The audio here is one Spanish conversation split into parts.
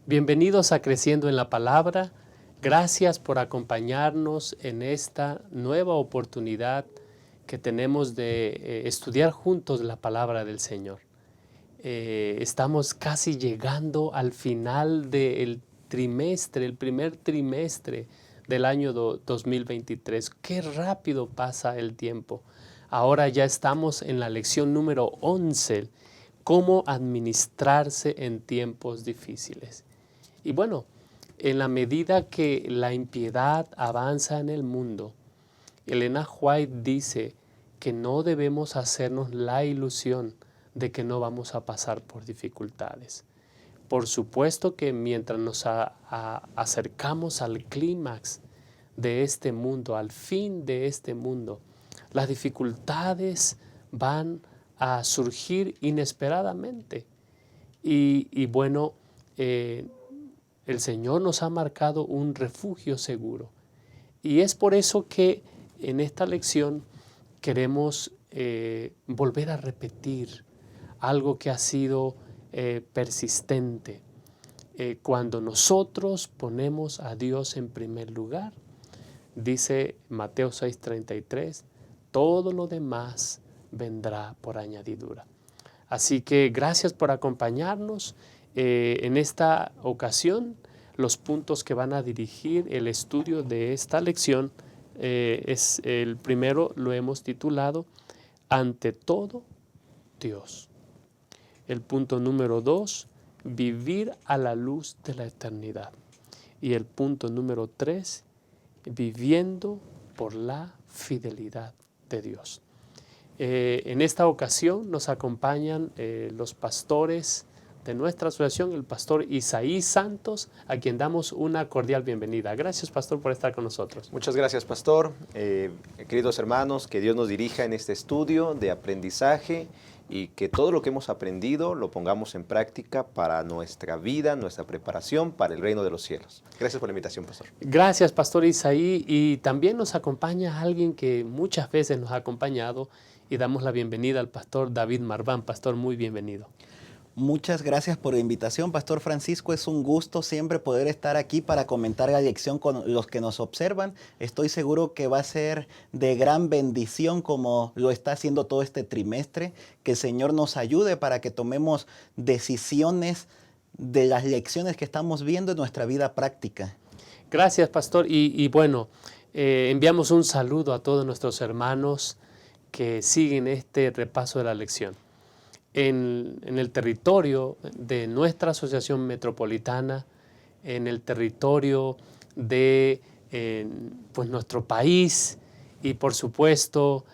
Bienvenidos a Creciendo en la Palabra. Gracias por acompañarnos en esta nueva oportunidad que tenemos de estudiar juntos la Palabra del Señor. Estamos casi llegando al final del trimestre, el primer trimestre del año 2023. Qué rápido pasa el tiempo. Ahora ya estamos en la lección número 11, cómo administrarse en tiempos difíciles. Y bueno, en la medida que la impiedad avanza en el mundo, Elena White dice que no debemos hacernos la ilusión de que no vamos a pasar por dificultades. Por supuesto que mientras nos acercamos al clímax de este mundo, al fin de este mundo, las dificultades van a surgir inesperadamente. Y bueno, el Señor nos ha marcado un refugio seguro. Y es por eso que en esta lección queremos volver a repetir algo que ha sido persistente. Cuando nosotros ponemos a Dios en primer lugar, dice Mateo 6:33, todo lo demás vendrá por añadidura. Así que gracias por acompañarnos. En esta ocasión, los puntos que van a dirigir el estudio de esta lección es el primero, lo hemos titulado Ante todo, Dios. El punto número 2, vivir a la luz de la eternidad. Y el punto número 3, viviendo por la fidelidad de Dios. En esta ocasión nos acompañan los pastores de nuestra asociación, el pastor Isaí Santos, a quien damos una cordial bienvenida. Gracias, pastor, por estar con nosotros. Muchas gracias, pastor. Queridos hermanos, que Dios nos dirija en este estudio de aprendizaje y que todo lo que hemos aprendido lo pongamos en práctica para nuestra vida, nuestra preparación para el reino de los cielos. Gracias por la invitación, pastor. Gracias, pastor Isaí. Y también nos acompaña alguien que muchas veces nos ha acompañado y damos la bienvenida al pastor David Marván. Pastor, muy bienvenido. Muchas gracias por la invitación, Pastor Francisco. Es un gusto siempre poder estar aquí para comentar la lección con los que nos observan. Estoy seguro que va a ser de gran bendición como lo está haciendo todo este trimestre. Que el Señor nos ayude para que tomemos decisiones de las lecciones que estamos viendo en nuestra vida práctica. Gracias, pastor. Y bueno, enviamos un saludo a todos nuestros hermanos que siguen este repaso de la lección. En el territorio de nuestra asociación metropolitana, en el territorio de pues nuestro país y por supuesto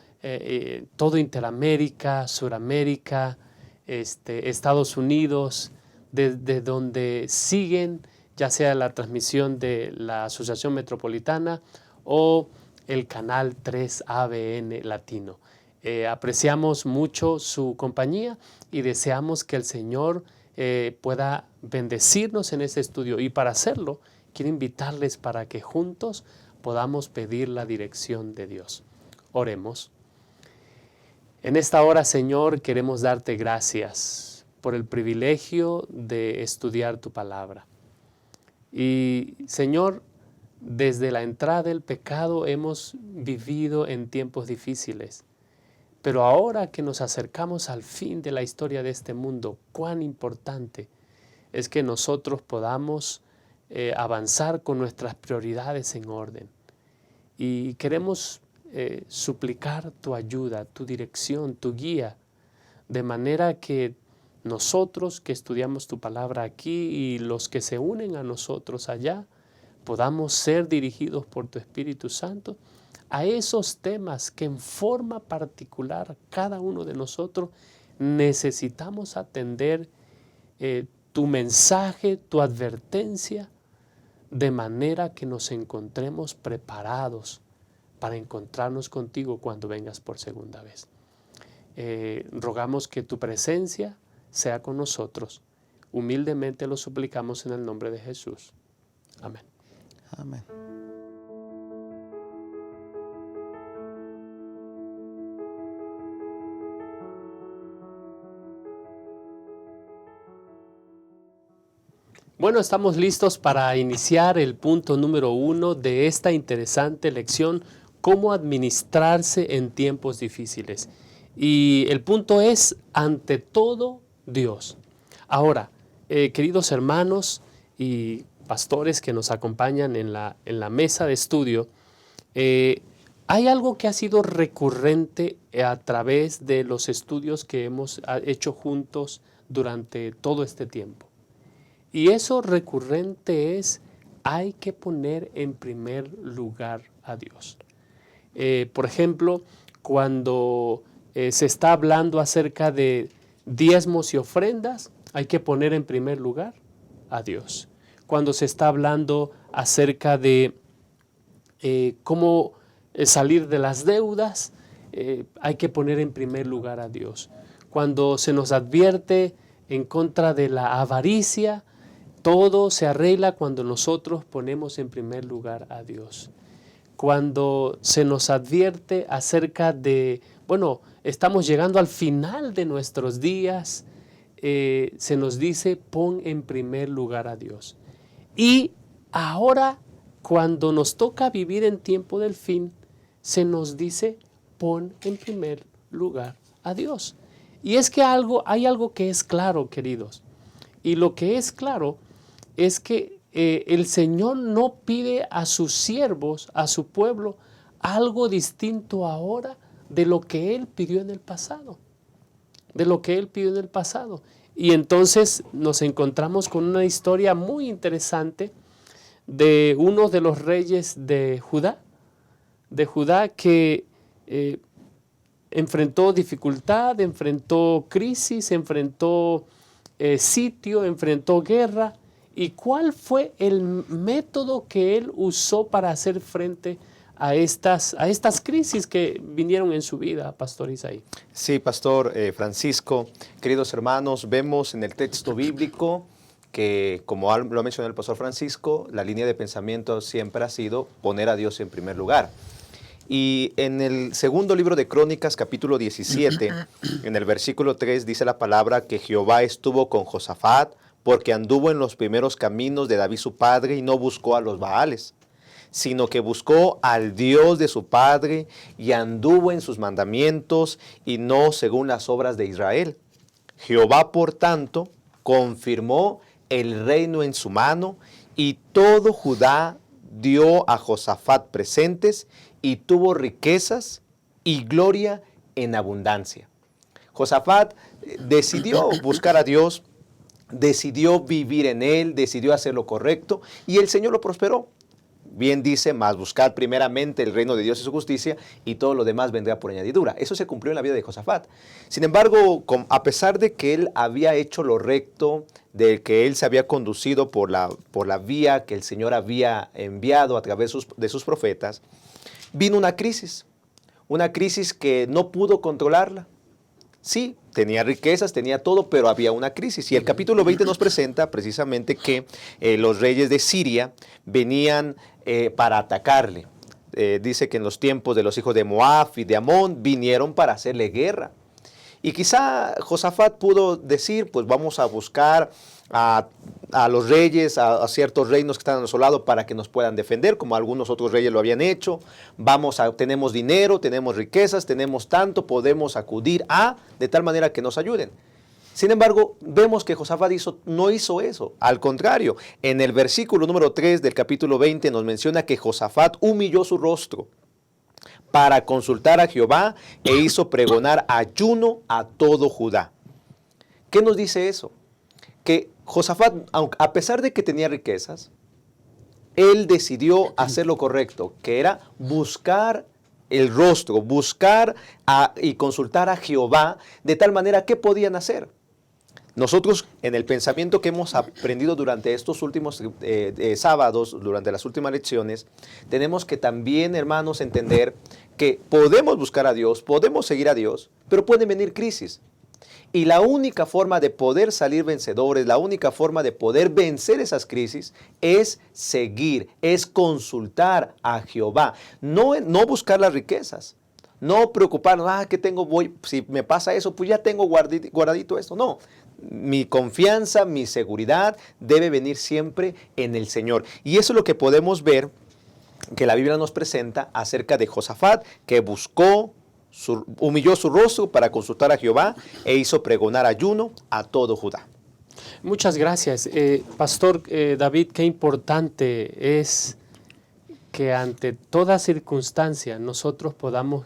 todo Interamérica, Suramérica, Estados Unidos, desde donde siguen ya sea la transmisión de la asociación metropolitana o el canal 3 ABN Latino. Apreciamos mucho su compañía y deseamos que el Señor pueda bendecirnos en este estudio. Y para hacerlo, quiero invitarles para que juntos podamos pedir la dirección de Dios. Oremos. En esta hora, Señor, queremos darte gracias por el privilegio de estudiar tu palabra. Y, Señor, desde la entrada del pecado hemos vivido en tiempos difíciles. Pero ahora que nos acercamos al fin de la historia de este mundo, cuán importante es que nosotros podamos avanzar con nuestras prioridades en orden. Y queremos suplicar tu ayuda, tu dirección, tu guía, de manera que nosotros que estudiamos tu palabra aquí y los que se unen a nosotros allá, podamos ser dirigidos por tu Espíritu Santo a esos temas que en forma particular cada uno de nosotros necesitamos atender tu mensaje, tu advertencia, de manera que nos encontremos preparados para encontrarnos contigo cuando vengas por segunda vez. Rogamos que tu presencia sea con nosotros. Humildemente lo suplicamos en el nombre de Jesús. Amén. Amén. Bueno, estamos listos para iniciar el punto número 1 de esta interesante lección, cómo administrarse en tiempos difíciles. Y el punto es, ante todo, Dios. Ahora, queridos hermanos y pastores que nos acompañan en la mesa de estudio, hay algo que ha sido recurrente a través de los estudios que hemos hecho juntos durante todo este tiempo. Y eso recurrente es, hay que poner en primer lugar a Dios. Por ejemplo, cuando se está hablando acerca de diezmos y ofrendas, hay que poner en primer lugar a Dios. Cuando se está hablando acerca de cómo salir de las deudas, hay que poner en primer lugar a Dios. Cuando se nos advierte en contra de la avaricia, todo se arregla cuando nosotros ponemos en primer lugar a Dios. Cuando se nos advierte acerca de, bueno, estamos llegando al final de nuestros días, se nos dice, pon en primer lugar a Dios. Y ahora, cuando nos toca vivir en tiempo del fin, se nos dice, pon en primer lugar a Dios. Y es que hay algo que es claro, queridos. Y lo que es claro es que el Señor no pide a sus siervos, a su pueblo, algo distinto ahora de lo que Él pidió en el pasado. De lo que Él pidió en el pasado. Y entonces nos encontramos con una historia muy interesante de uno de los reyes de Judá que enfrentó dificultad, enfrentó crisis, enfrentó sitio, enfrentó guerra. ¿Y cuál fue el método que él usó para hacer frente a estas crisis que vinieron en su vida, Pastor Isaí? Sí, Pastor Francisco, queridos hermanos, vemos en el texto bíblico que, como lo ha mencionado el Pastor Francisco, la línea de pensamiento siempre ha sido poner a Dios en primer lugar. Y en el segundo libro de Crónicas, capítulo 17, en el versículo 3, dice la palabra que Jehová estuvo con Josafat, porque anduvo en los primeros caminos de David su padre y no buscó a los Baales, sino que buscó al Dios de su padre y anduvo en sus mandamientos y no según las obras de Israel. Jehová, por tanto, confirmó el reino en su mano y todo Judá dio a Josafat presentes y tuvo riquezas y gloria en abundancia. Josafat decidió buscar a Dios, decidió vivir en Él, decidió hacer lo correcto y el Señor lo prosperó. Bien dice, mas buscad primeramente el reino de Dios y su justicia y todo lo demás vendrá por añadidura. Eso se cumplió en la vida de Josafat. Sin embargo, a pesar de que él había hecho lo recto, de que él se había conducido por la vía que el Señor había enviado a través de sus profetas, vino una crisis que no pudo controlarla. Sí, tenía riquezas, tenía todo, pero había una crisis. Y el capítulo 20 nos presenta precisamente que los reyes de Siria venían para atacarle. Dice que en los tiempos de los hijos de Moab y de Amón vinieron para hacerle guerra. Y quizá Josafat pudo decir, pues vamos a buscar a los reyes, a ciertos reinos que están a nuestro lado para que nos puedan defender, como algunos otros reyes lo habían hecho. Tenemos dinero, tenemos riquezas, tenemos tanto, podemos acudir de tal manera que nos ayuden. Sin embargo, vemos que Josafat no hizo eso. Al contrario, en el versículo número 3 del capítulo 20 nos menciona que Josafat humilló su rostro para consultar a Jehová e hizo pregonar ayuno a todo Judá. ¿Qué nos dice eso? Que Josafat, a pesar de que tenía riquezas, él decidió hacer lo correcto, que era buscar el rostro, buscar y consultar a Jehová de tal manera que podían hacer. Nosotros, en el pensamiento que hemos aprendido durante estos últimos sábados, durante las últimas lecciones, tenemos que también, hermanos, entender que podemos buscar a Dios, podemos seguir a Dios, pero pueden venir crisis. Y la única forma de poder salir vencedores, la única forma de poder vencer esas crisis es seguir, es consultar a Jehová. No buscar las riquezas, No preocuparnos, ¿qué tengo? Si me pasa eso, pues ya tengo guardadito esto. No, mi confianza, mi seguridad debe venir siempre en el Señor. Y eso es lo que podemos ver, que la Biblia nos presenta acerca de Josafat, que humilló su rostro para consultar a Jehová e hizo pregonar ayuno a todo Judá. Muchas gracias. Pastor David, qué importante es que ante toda circunstancia nosotros podamos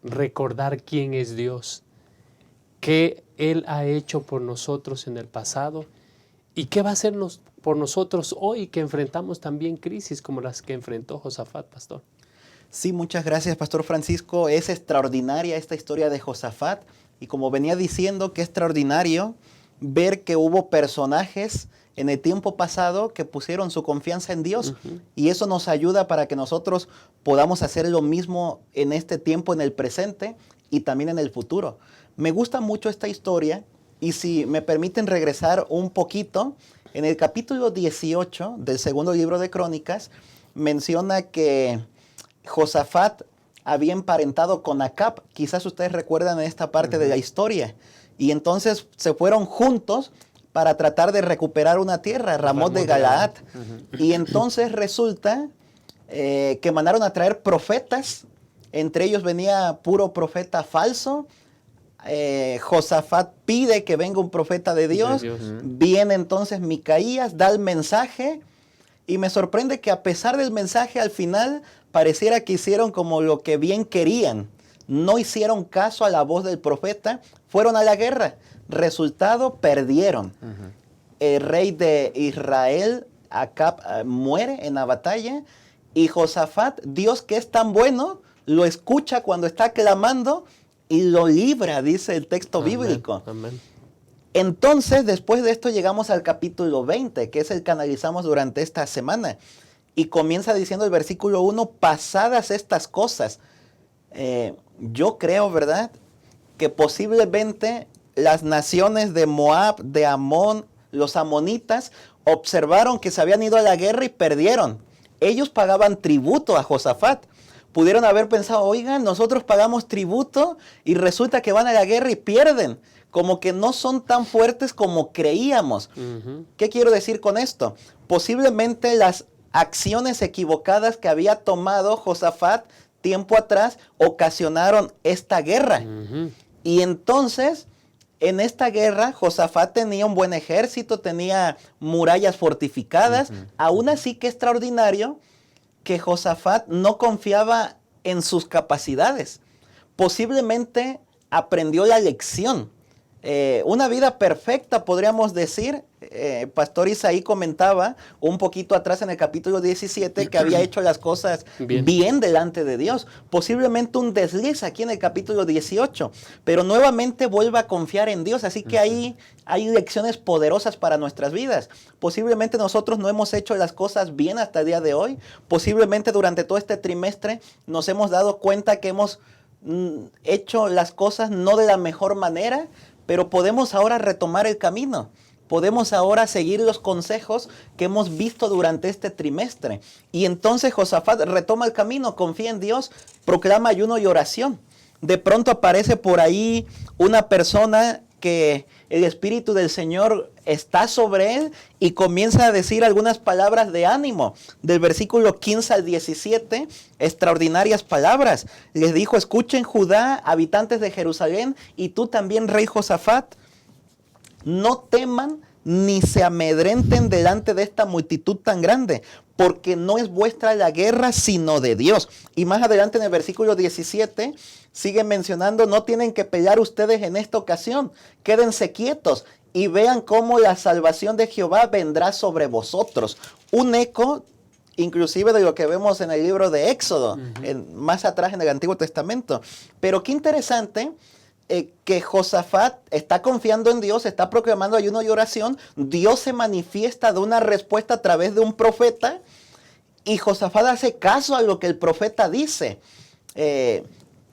recordar quién es Dios, qué Él ha hecho por nosotros en el pasado y qué va a hacer por nosotros hoy, que enfrentamos también crisis como las que enfrentó Josafat, pastor. Sí, muchas gracias, Pastor Francisco. Es extraordinaria esta historia de Josafat, y como venía diciendo, qué extraordinario ver que hubo personajes en el tiempo pasado que pusieron su confianza en Dios. Y eso nos ayuda para que nosotros podamos hacer lo mismo en este tiempo, en el presente y también en el futuro. Me gusta mucho esta historia, y si me permiten regresar un poquito, en el capítulo 18 del segundo libro de Crónicas menciona que Josafat había emparentado con Acab. Quizás ustedes recuerdan esta parte de la historia. Y entonces se fueron juntos para tratar de recuperar una tierra, Ramot de Galaad. Y entonces resulta que mandaron a traer profetas. Entre ellos venía puro profeta falso. Josafat pide que venga un profeta de Dios. Viene entonces Micaías, da el mensaje. Y me sorprende que a pesar del mensaje, al final pareciera que hicieron como lo que bien querían. No hicieron caso a la voz del profeta, fueron a la guerra. Resultado, perdieron. El rey de Israel, Acab, muere en la batalla. Y Josafat, Dios que es tan bueno, lo escucha cuando está clamando y lo libra, dice el texto bíblico. Amén. Entonces, después de esto llegamos al capítulo 20, que es el que analizamos durante esta semana. Y comienza diciendo el versículo 1, pasadas estas cosas. Yo creo, ¿verdad?, que posiblemente las naciones de Moab, de Amón, los amonitas, observaron que se habían ido a la guerra y perdieron. Ellos pagaban tributo a Josafat. Pudieron haber pensado, oigan, nosotros pagamos tributo y resulta que van a la guerra y pierden. Como que no son tan fuertes como creíamos. ¿Qué quiero decir con esto? Posiblemente las acciones equivocadas que había tomado Josafat tiempo atrás ocasionaron esta guerra. Y entonces, en esta guerra, Josafat tenía un buen ejército, tenía murallas fortificadas. Aún así, que extraordinario que Josafat no confiaba en sus capacidades. Posiblemente aprendió la lección. Una vida perfecta, podríamos decir. Pastor Isaí comentaba un poquito atrás en el capítulo 17 que había hecho las cosas bien delante de Dios. Posiblemente un desliz aquí en el capítulo 18, pero nuevamente vuelve a confiar en Dios. Así que ahí hay lecciones poderosas para nuestras vidas. Posiblemente nosotros no hemos hecho las cosas bien hasta el día de hoy. Posiblemente durante todo este trimestre nos hemos dado cuenta que hemos hecho las cosas no de la mejor manera, pero podemos ahora retomar el camino. Podemos ahora seguir los consejos que hemos visto durante este trimestre. Y entonces Josafat retoma el camino, confía en Dios, proclama ayuno y oración. De pronto aparece por ahí una persona que el Espíritu del Señor está sobre él y comienza a decir algunas palabras de ánimo. Del versículo 15 al 17, extraordinarias palabras. Les dijo, escuchen Judá, habitantes de Jerusalén, y tú también, rey Josafat. No teman ni se amedrenten delante de esta multitud tan grande, porque no es vuestra la guerra, sino de Dios. Y más adelante en el versículo 17, sigue mencionando, no tienen que pelear ustedes en esta ocasión, quédense quietos y vean cómo la salvación de Jehová vendrá sobre vosotros. Un eco inclusive de lo que vemos en el libro de Éxodo, más atrás en el Antiguo Testamento. Pero qué interesante que Josafat está confiando en Dios, está proclamando ayuno y oración. Dios se manifiesta de una respuesta a través de un profeta y Josafat hace caso a lo que el profeta dice.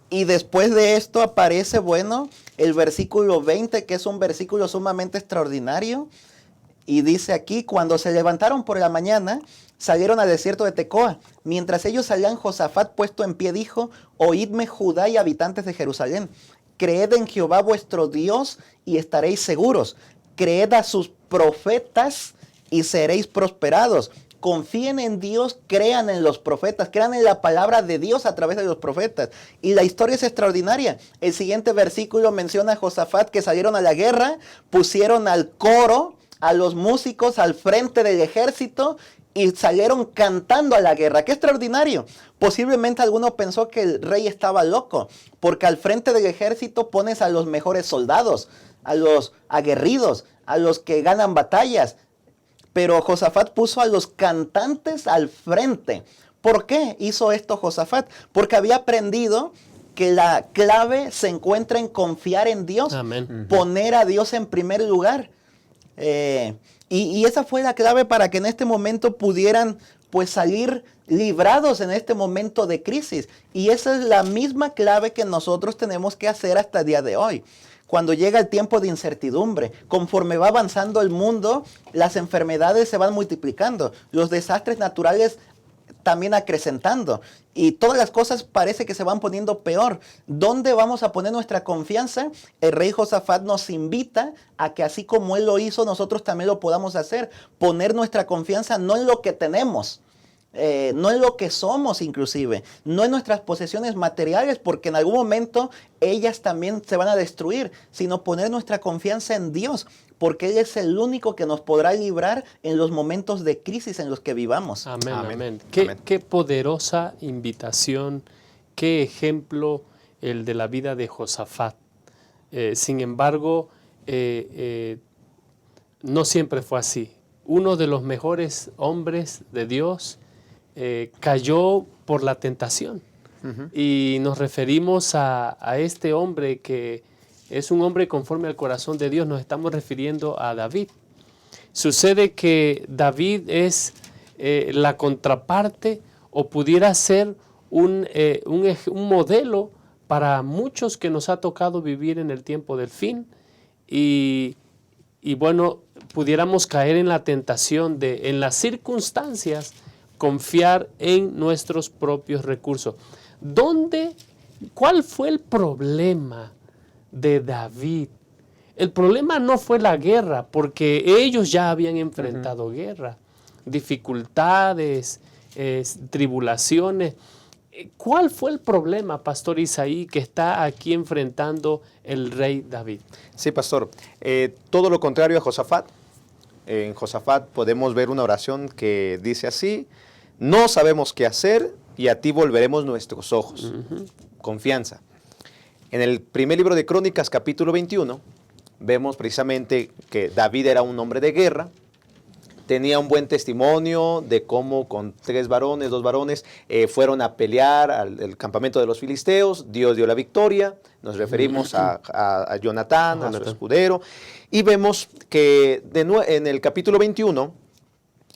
Y después de esto aparece, el versículo 20, que es un versículo sumamente extraordinario. Y dice aquí, cuando se levantaron por la mañana, salieron al desierto de Tecoa. Mientras ellos salían, Josafat, puesto en pie, dijo: oídme, Judá y habitantes de Jerusalén. Creed en Jehová vuestro Dios y estaréis seguros. Creed a sus profetas y seréis prosperados. Confíen en Dios, crean en los profetas, crean en la palabra de Dios a través de los profetas. Y la historia es extraordinaria. El siguiente versículo menciona a Josafat que salieron a la guerra, pusieron al coro, a los músicos al frente del ejército y salieron cantando a la guerra. ¡Qué extraordinario! Posiblemente alguno pensó que el rey estaba loco, porque al frente del ejército pones a los mejores soldados, a los aguerridos, a los que ganan batallas. Pero Josafat puso a los cantantes al frente. ¿Por qué hizo esto Josafat? Porque había aprendido que la clave se encuentra en confiar en Dios. Amén. Poner a Dios en primer lugar. Y esa fue la clave para que en este momento pudieran pues salir librados en este momento de crisis. Y esa es la misma clave que nosotros tenemos que hacer hasta el día de hoy. Cuando llega el tiempo de incertidumbre, conforme va avanzando el mundo, las enfermedades se van multiplicando, los desastres naturales también acrecentando y todas las cosas parece que se van poniendo peor. ¿Dónde vamos a poner nuestra confianza? El rey Josafat nos invita a que así como él lo hizo, nosotros también lo podamos hacer. Poner nuestra confianza no en lo que tenemos, no en lo que somos inclusive, no en nuestras posesiones materiales, porque en algún momento ellas también se van a destruir, sino poner nuestra confianza en Dios, porque Él es el único que nos podrá librar en los momentos de crisis en los que vivamos. Amén, Amén. amén. Amén. Qué poderosa invitación, qué ejemplo el de la vida de Josafat. Sin embargo, no siempre fue así. Uno de los mejores hombres de Dios cayó por la tentación. Y nos referimos a este hombre que es un hombre conforme al corazón de Dios. Nos estamos refiriendo a David. Sucede que David es la contraparte o pudiera ser un modelo para muchos que nos ha tocado vivir en el tiempo del fin y bueno, pudiéramos caer en la tentación de, en las circunstancias, confiar en nuestros propios recursos. ¿Cuál fue el problema de David? El problema no fue la guerra, porque ellos ya habían enfrentado guerra, dificultades, tribulaciones. ¿Cuál fue el problema, Pastor Isaí, que está aquí enfrentando el rey David? Sí, pastor. Todo lo contrario a Josafat. En Josafat podemos ver una oración que dice así: no sabemos qué hacer y a ti volveremos nuestros ojos. Confianza. En el primer libro de Crónicas, capítulo 21, vemos precisamente que David era un hombre de guerra, tenía un buen testimonio de cómo con dos varones, fueron a pelear al campamento de los filisteos. Dios dio la victoria. Nos referimos a Jonatán, a su escudero. Y vemos que en el capítulo 21,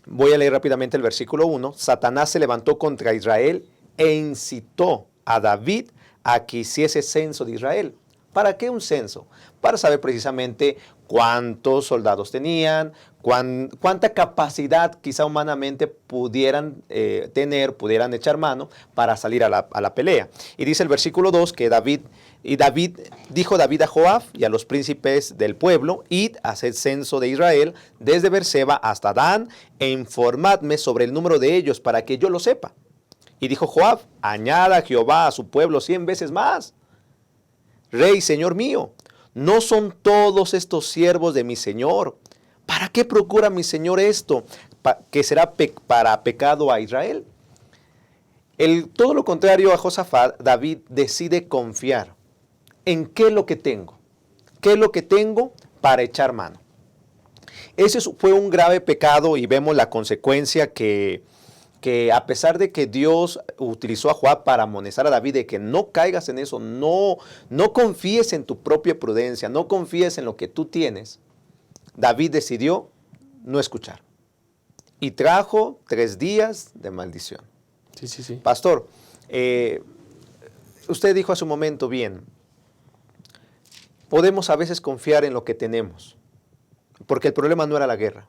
voy a leer rápidamente el versículo 1, Satanás se levantó contra Israel e incitó a David a que hiciese censo de Israel. ¿Para qué un censo? Para saber precisamente cuántos soldados tenían, cuánta capacidad quizá humanamente pudieran pudieran echar mano para salir a la pelea. Y dice el versículo 2 que dijo David a Joab y a los príncipes del pueblo: id a hacer censo de Israel desde Berseba hasta Dan e informadme sobre el número de ellos para que yo lo sepa. Y dijo Joab: añada Jehová a su pueblo 100 veces más. Rey, señor mío, ¿no son todos estos siervos de mi señor? ¿Para qué procura mi señor esto? ¿Que será para pecado a Israel? Todo lo contrario a Josafat, David decide confiar en qué es lo que tengo. ¿Qué es lo que tengo para echar mano? Ese fue un grave pecado y vemos la consecuencia que a pesar de que Dios utilizó a Joab para amonestar a David de que no caigas en eso, no confíes en tu propia prudencia, no confíes en lo que tú tienes, David decidió no escuchar. Y trajo 3 días de maldición. Sí. Pastor, usted dijo hace un momento bien, podemos a veces confiar en lo que tenemos, porque el problema no era la guerra.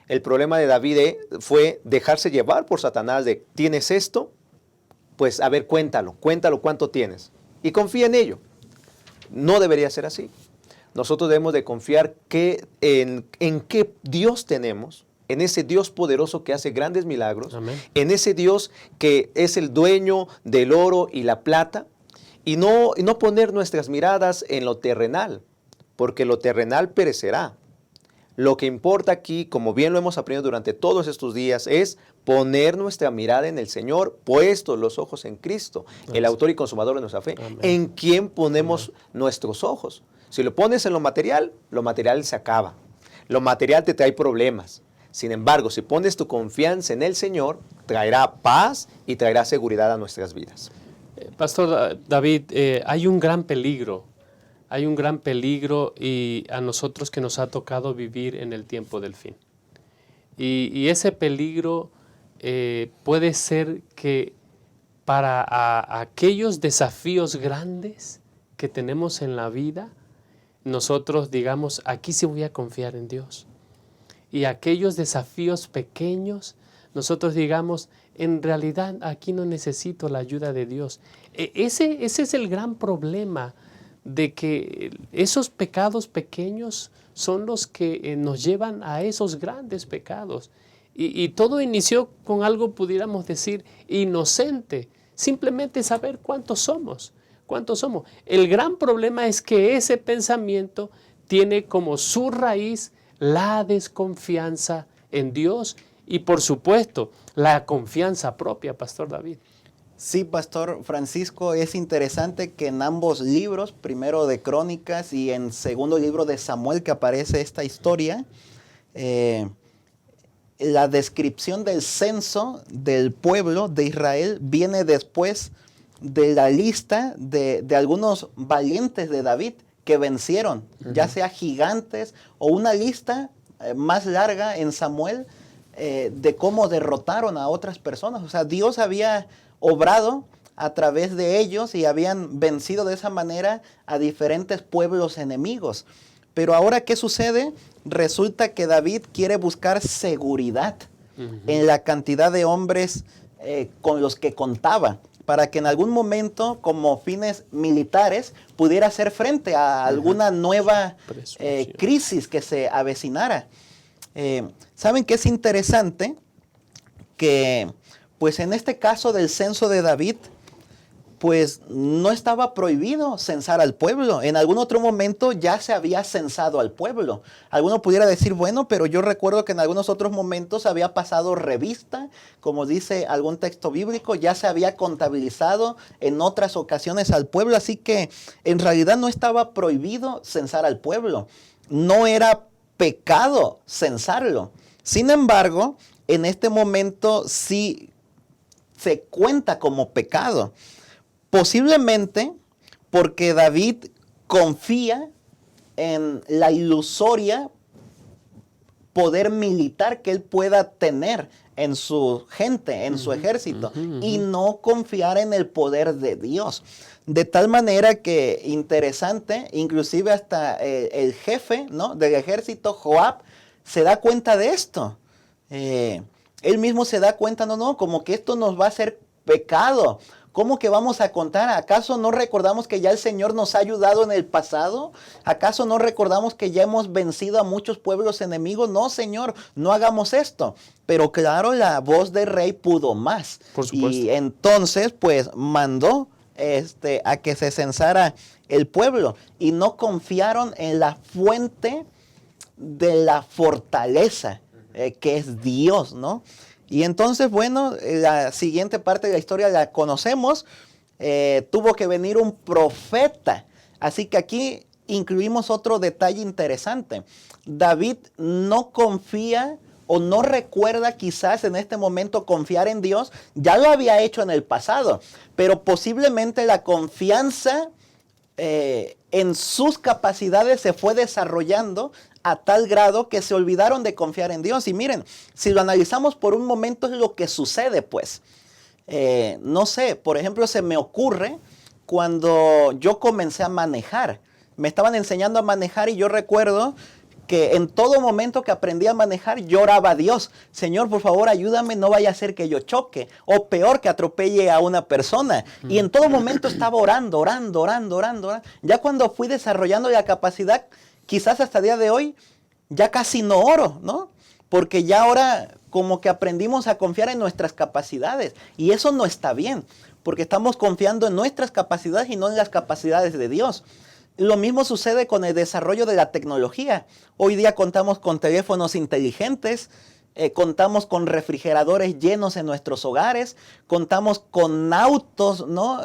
El problema de David fue dejarse llevar por Satanás de, ¿tienes esto? Pues a ver, cuéntalo cuánto tienes. Y confía en ello. No debería ser así. Nosotros debemos de confiar en qué Dios tenemos, en ese Dios poderoso que hace grandes milagros, Amén. en ese Dios que es el dueño del oro y la plata, y no poner nuestras miradas en lo terrenal, porque lo terrenal perecerá. Lo que importa aquí, como bien lo hemos aprendido durante todos estos días, es poner nuestra mirada en el Señor, puestos los ojos en Cristo, el autor y consumador de nuestra fe. Amén. ¿En quién ponemos nuestros ojos? Si lo pones en lo material se acaba. Lo material te trae problemas. Sin embargo, si pones tu confianza en el Señor, traerá paz y traerá seguridad a nuestras vidas. Pastor David, hay un gran peligro. Hay un gran peligro y a nosotros que nos ha tocado vivir en el tiempo del fin. Y ese peligro puede ser que para aquellos desafíos grandes que tenemos en la vida, nosotros digamos, aquí sí voy a confiar en Dios. Y aquellos desafíos pequeños, nosotros digamos, en realidad aquí no necesito la ayuda de Dios. Ese es el gran problema, de que esos pecados pequeños son los que nos llevan a esos grandes pecados. Y todo inició con algo, pudiéramos decir, inocente. Simplemente saber cuántos somos. El gran problema es que ese pensamiento tiene como su raíz la desconfianza en Dios y, por supuesto, la confianza propia, Pastor David. Sí, Pastor Francisco, es interesante que en ambos libros, primero de Crónicas y en segundo libro de Samuel, que aparece esta historia, la descripción del censo del pueblo de Israel viene después de la lista de algunos valientes de David que vencieron, ya sea gigantes o una lista más larga en Samuel de cómo derrotaron a otras personas. O sea, Dios había obrado a través de ellos y habían vencido de esa manera a diferentes pueblos enemigos. Pero ahora, ¿qué sucede? Resulta que David quiere buscar seguridad en la cantidad de hombres con los que contaba, para que en algún momento, como fines militares, pudiera hacer frente a alguna nueva crisis que se avecinara. ¿Saben qué es interesante? Que pues en este caso del censo de David, pues no estaba prohibido censar al pueblo. En algún otro momento ya se había censado al pueblo. Alguno pudiera decir, bueno, pero yo recuerdo que en algunos otros momentos había pasado revista, como dice algún texto bíblico, ya se había contabilizado en otras ocasiones al pueblo. Así que en realidad no estaba prohibido censar al pueblo. No era pecado censarlo. Sin embargo, en este momento sí se cuenta como pecado. Posiblemente porque David confía en la ilusoria poder militar que él pueda tener en su gente, en su ejército, y no confiar en el poder de Dios. De tal manera que, interesante, inclusive hasta el jefe, ¿no?, del ejército, Joab, se da cuenta de esto. Él mismo se da cuenta, no, como que esto nos va a hacer pecado. ¿Cómo que vamos a contar? ¿Acaso no recordamos que ya el Señor nos ha ayudado en el pasado? ¿Acaso no recordamos que ya hemos vencido a muchos pueblos enemigos? No, Señor, no hagamos esto. Pero claro, la voz del rey pudo más. Por supuesto. Y entonces, pues, mandó a que se censara el pueblo. Y no confiaron en la fuente de la fortaleza, que es Dios, ¿no? Y entonces, bueno, la siguiente parte de la historia la conocemos. Tuvo que venir un profeta. Así que aquí incluimos otro detalle interesante. David no confía o no recuerda quizás en este momento confiar en Dios. Ya lo había hecho en el pasado, pero posiblemente la confianza en sus capacidades se fue desarrollando a tal grado que se olvidaron de confiar en Dios. Y miren, si lo analizamos por un momento es lo que sucede, pues. No sé, por ejemplo, se me ocurre cuando yo comencé a manejar. Me estaban enseñando a manejar y yo recuerdo que en todo momento que aprendí a manejar, yo oraba a Dios: Señor, por favor, ayúdame, no vaya a ser que yo choque, o peor, que atropelle a una persona. Y en todo momento estaba orando. Ya cuando fui desarrollando la capacidad, quizás hasta el día de hoy, ya casi no oro, ¿no? Porque ya ahora como que aprendimos a confiar en nuestras capacidades, y eso no está bien, porque estamos confiando en nuestras capacidades y no en las capacidades de Dios. Lo mismo sucede con el desarrollo de la tecnología. Hoy día contamos con teléfonos inteligentes, contamos con refrigeradores llenos en nuestros hogares, contamos con autos, ¿no?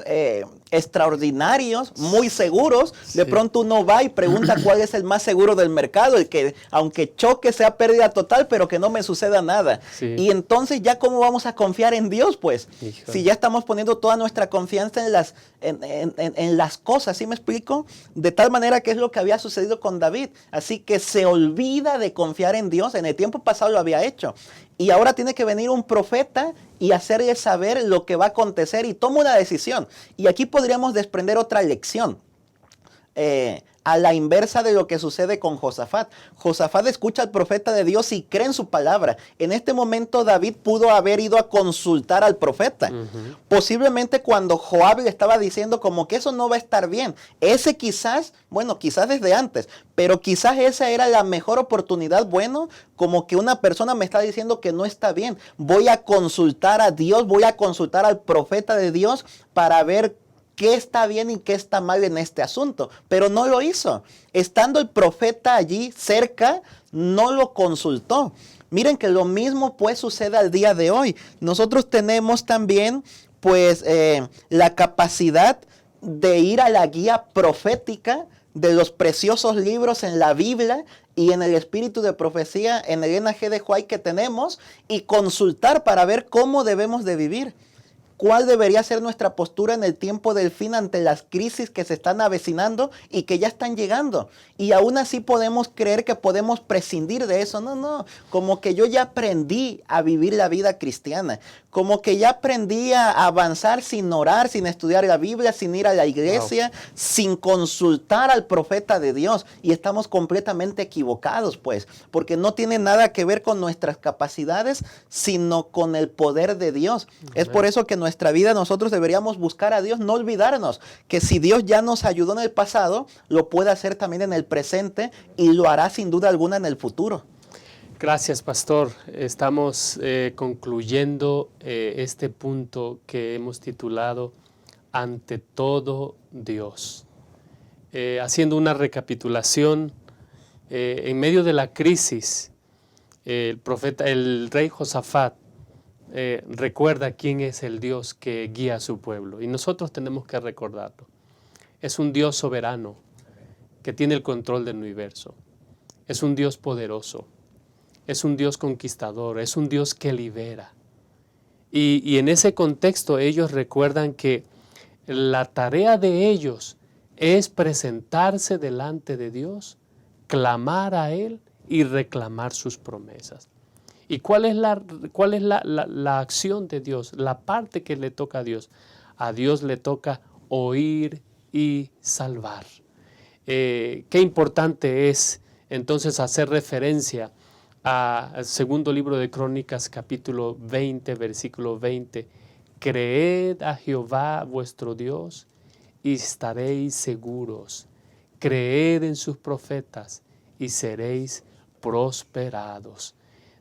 Extraordinarios, muy seguros. Sí. De pronto uno va y pregunta cuál es el más seguro del mercado, el que aunque choque sea pérdida total, pero que no me suceda nada. Sí. Y entonces, ¿ya cómo vamos a confiar en Dios, pues? Híjole. Si ya estamos poniendo toda nuestra confianza en las cosas, ¿sí me explico? De tal manera que es lo que había sucedido con David. Así que se olvida de confiar en Dios. En el tiempo pasado lo había hecho. Y ahora tiene que venir un profeta y hacerle saber lo que va a acontecer, y toma una decisión. Y aquí podríamos desprender otra lección. A la inversa de lo que sucede con Josafat. Josafat escucha al profeta de Dios y cree en su palabra. En este momento David pudo haber ido a consultar al profeta. Posiblemente cuando Joab le estaba diciendo como que eso no va a estar bien. Ese quizás, bueno, quizás desde antes, pero quizás esa era la mejor oportunidad. Bueno, como que una persona me está diciendo que no está bien. Voy a consultar a Dios, voy a consultar al profeta de Dios para ver qué está bien y qué está mal en este asunto. Pero no lo hizo. Estando el profeta allí cerca, no lo consultó. Miren que lo mismo pues sucede al día de hoy. Nosotros tenemos también pues la capacidad de ir a la guía profética de los preciosos libros en la Biblia y en el espíritu de profecía, en el NG de White que tenemos, y consultar para ver cómo debemos de vivir. ¿Cuál debería ser nuestra postura en el tiempo del fin ante las crisis que se están avecinando y que ya están llegando? Y aún así podemos creer que podemos prescindir de eso. No, como que yo ya aprendí a vivir la vida cristiana. Como que ya aprendí a avanzar sin orar, sin estudiar la Biblia, sin ir a la iglesia, sin consultar al profeta de Dios. Y estamos completamente equivocados, pues, porque no tiene nada que ver con nuestras capacidades, sino con el poder de Dios. Es por eso que nuestra vida nosotros deberíamos buscar a Dios, no olvidarnos que si Dios ya nos ayudó en el pasado, lo puede hacer también en el presente, y lo hará sin duda alguna en el futuro. Gracias, pastor. Estamos concluyendo este punto que hemos titulado Ante todo Dios. Haciendo una recapitulación, en medio de la crisis, el rey Josafat recuerda quién es el Dios que guía a su pueblo, y nosotros tenemos que recordarlo. Es un Dios soberano que tiene el control del universo. Es un Dios poderoso. Es un Dios conquistador, es un Dios que libera. Y en ese contexto ellos recuerdan que la tarea de ellos es presentarse delante de Dios, clamar a Él y reclamar sus promesas. ¿Y cuál es la acción de Dios? La parte que le toca a Dios. A Dios le toca oír y salvar. Qué importante es entonces hacer referencia al segundo libro de Crónicas, capítulo 20, versículo 20. Creed a Jehová vuestro Dios y estaréis seguros. Creed en sus profetas y seréis prosperados.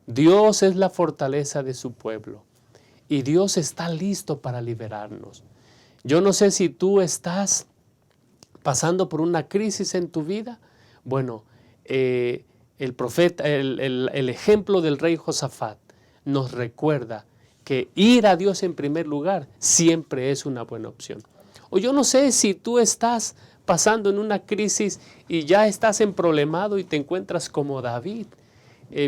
Dios es la fortaleza de su pueblo y Dios está listo para liberarnos. Yo no sé si tú estás pasando por una crisis en tu vida. Bueno, el profeta, el ejemplo del rey Josafat nos recuerda que ir a Dios en primer lugar siempre es una buena opción. O yo no sé si tú estás pasando en una crisis y ya estás emproblemado y te encuentras como David,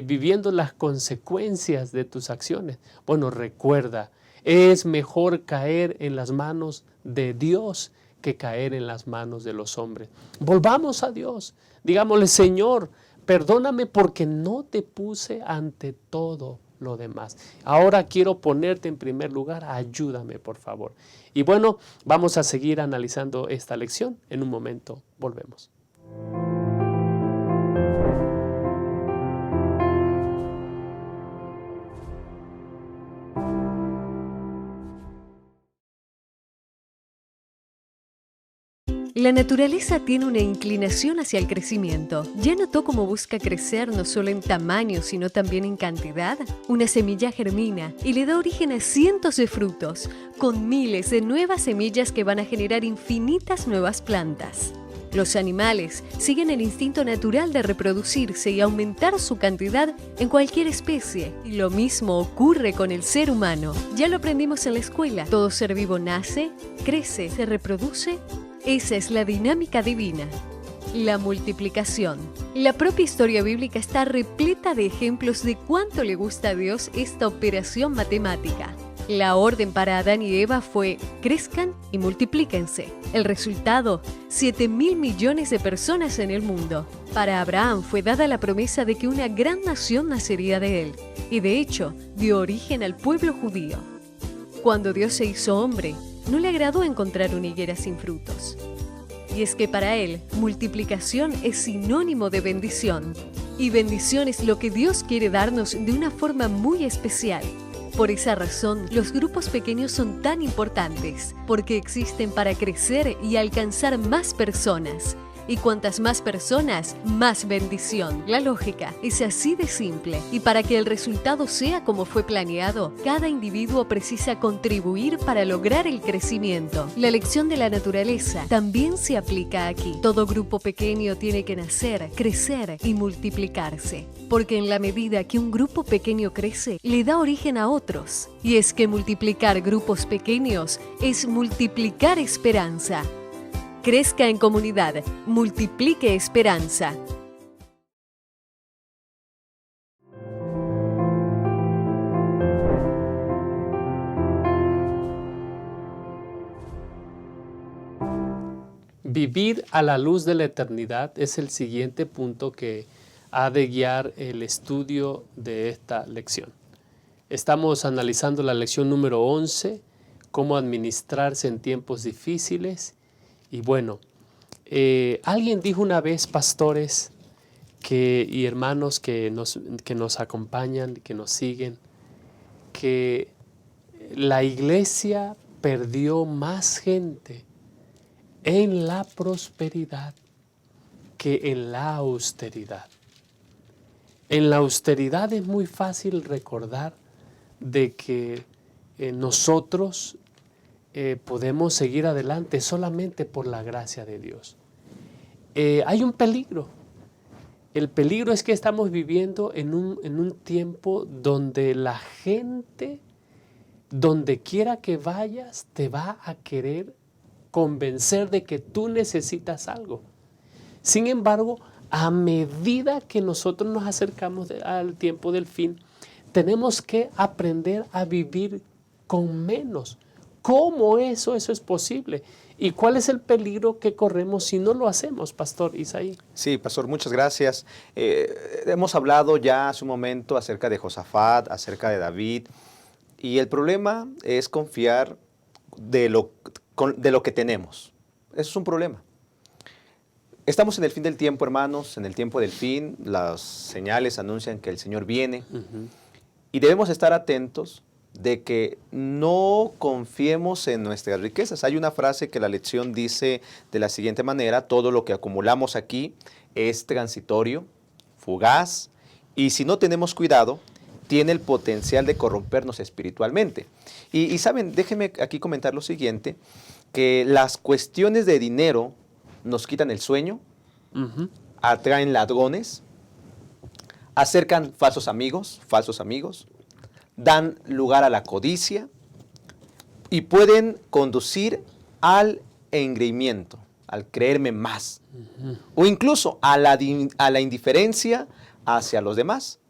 viviendo las consecuencias de tus acciones. Bueno, recuerda, es mejor caer en las manos de Dios que caer en las manos de los hombres. Volvamos a Dios, digámosle: Señor, perdóname porque no te puse ante todo lo demás. Ahora quiero ponerte en primer lugar, ayúdame por favor. Y bueno, vamos a seguir analizando esta lección. En un momento volvemos. La naturaleza tiene una inclinación hacia el crecimiento. ¿Ya notó cómo busca crecer no solo en tamaño, sino también en cantidad? Una semilla germina y le da origen a cientos de frutos, con miles de nuevas semillas que van a generar infinitas nuevas plantas. Los animales siguen el instinto natural de reproducirse y aumentar su cantidad en cualquier especie. Y lo mismo ocurre con el ser humano. Ya lo aprendimos en la escuela. Todo ser vivo nace, crece, se reproduce. Esa es la dinámica divina. La multiplicación. La propia historia bíblica está repleta de ejemplos de cuánto le gusta a Dios esta operación matemática. La orden para Adán y Eva fue: crezcan y multiplíquense. El resultado: 7.000 millones de personas en el mundo. Para Abraham fue dada la promesa de que una gran nación nacería de él, y de hecho dio origen al pueblo judío. Cuando Dios se hizo hombre, no le agradó encontrar una higuera sin frutos. Y es que para él, multiplicación es sinónimo de bendición. Y bendición es lo que Dios quiere darnos de una forma muy especial. Por esa razón, los grupos pequeños son tan importantes, porque existen para crecer y alcanzar más personas. Y cuantas más personas, más bendición. La lógica es así de simple. Y para que el resultado sea como fue planeado, cada individuo precisa contribuir para lograr el crecimiento. La lección de la naturaleza también se aplica aquí. Todo grupo pequeño tiene que nacer, crecer y multiplicarse. Porque en la medida que un grupo pequeño crece, le da origen a otros. Y es que multiplicar grupos pequeños es multiplicar esperanza. Crezca en comunidad, multiplique esperanza. Vivir a la luz de la eternidad es el siguiente punto que ha de guiar el estudio de esta lección. Estamos analizando la lección número 11, cómo administrarse en tiempos difíciles. Y bueno, alguien dijo una vez, pastores y hermanos que nos acompañan, que nos siguen, que la iglesia perdió más gente en la prosperidad que en la austeridad. En la austeridad es muy fácil recordar de que nosotros podemos seguir adelante solamente por la gracia de Dios. Hay un peligro. El peligro es que estamos viviendo en un tiempo donde la gente, donde quiera que vayas, te va a querer convencer de que tú necesitas algo. Sin embargo, a medida que nosotros nos acercamos al tiempo del fin, tenemos que aprender a vivir con menos. ¿Cómo eso es posible? ¿Y cuál es el peligro que corremos si no lo hacemos, Pastor Isaí? Sí, Pastor, muchas gracias. Hemos hablado ya hace un momento acerca de Josafat, acerca de David, y el problema es confiar de lo que tenemos. Eso es un problema. Estamos en el fin del tiempo, hermanos, en el tiempo del fin. Las señales anuncian que el Señor viene. Y debemos estar atentos de que no confiemos en nuestras riquezas. Hay una frase que la lección dice de la siguiente manera: todo lo que acumulamos aquí es transitorio, fugaz, y si no tenemos cuidado, tiene el potencial de corrompernos espiritualmente. Y saben, déjenme aquí comentar lo siguiente, que las cuestiones de dinero nos quitan el sueño, atraen ladrones, acercan falsos amigos, dan lugar a la codicia y pueden conducir al engreimiento, al creerme más, o incluso a la indiferencia hacia los demás.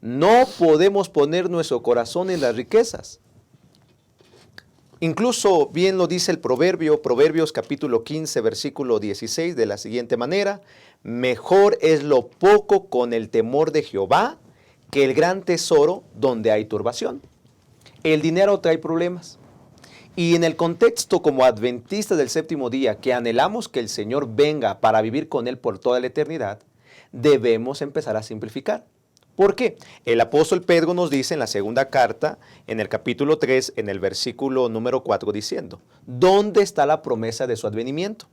No podemos poner nuestro corazón en las riquezas. Incluso bien lo dice el Proverbios capítulo 15, versículo 16, de la siguiente manera: mejor es lo poco con el temor de Jehová que el gran tesoro donde hay turbación. El dinero trae problemas. Y en el contexto como adventistas del séptimo día, que anhelamos que el Señor venga para vivir con Él por toda la eternidad, debemos empezar a simplificar. ¿Por qué? El apóstol Pedro nos dice en la segunda carta, en el capítulo 3, en el versículo número 4, diciendo: ¿dónde está la promesa de su advenimiento?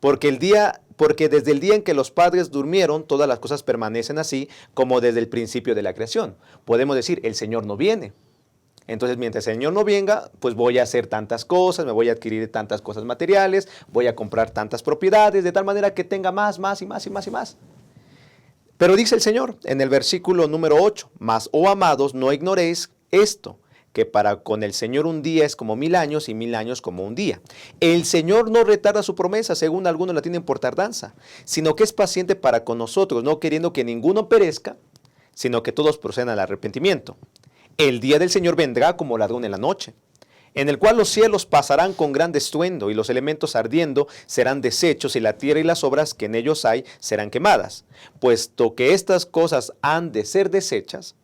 Porque desde el día en que los padres durmieron, todas las cosas permanecen así como desde el principio de la creación. Podemos decir, el Señor no viene. Entonces, mientras el Señor no venga, pues voy a hacer tantas cosas, me voy a adquirir tantas cosas materiales, voy a comprar tantas propiedades, de tal manera que tenga más y más y más y más. Pero dice el Señor en el versículo número 8, mas, oh amados, no ignoréis esto, que para con el Señor un día es como 1000 años y 1000 años como un día. El Señor no retarda su promesa, según algunos la tienen por tardanza, sino que es paciente para con nosotros, no queriendo que ninguno perezca, sino que todos procedan al arrepentimiento. El día del Señor vendrá como ladrón en la noche, en el cual los cielos pasarán con gran estruendo y los elementos ardiendo serán deshechos y la tierra y las obras que en ellos hay serán quemadas. Puesto que estas cosas han de ser deshechas,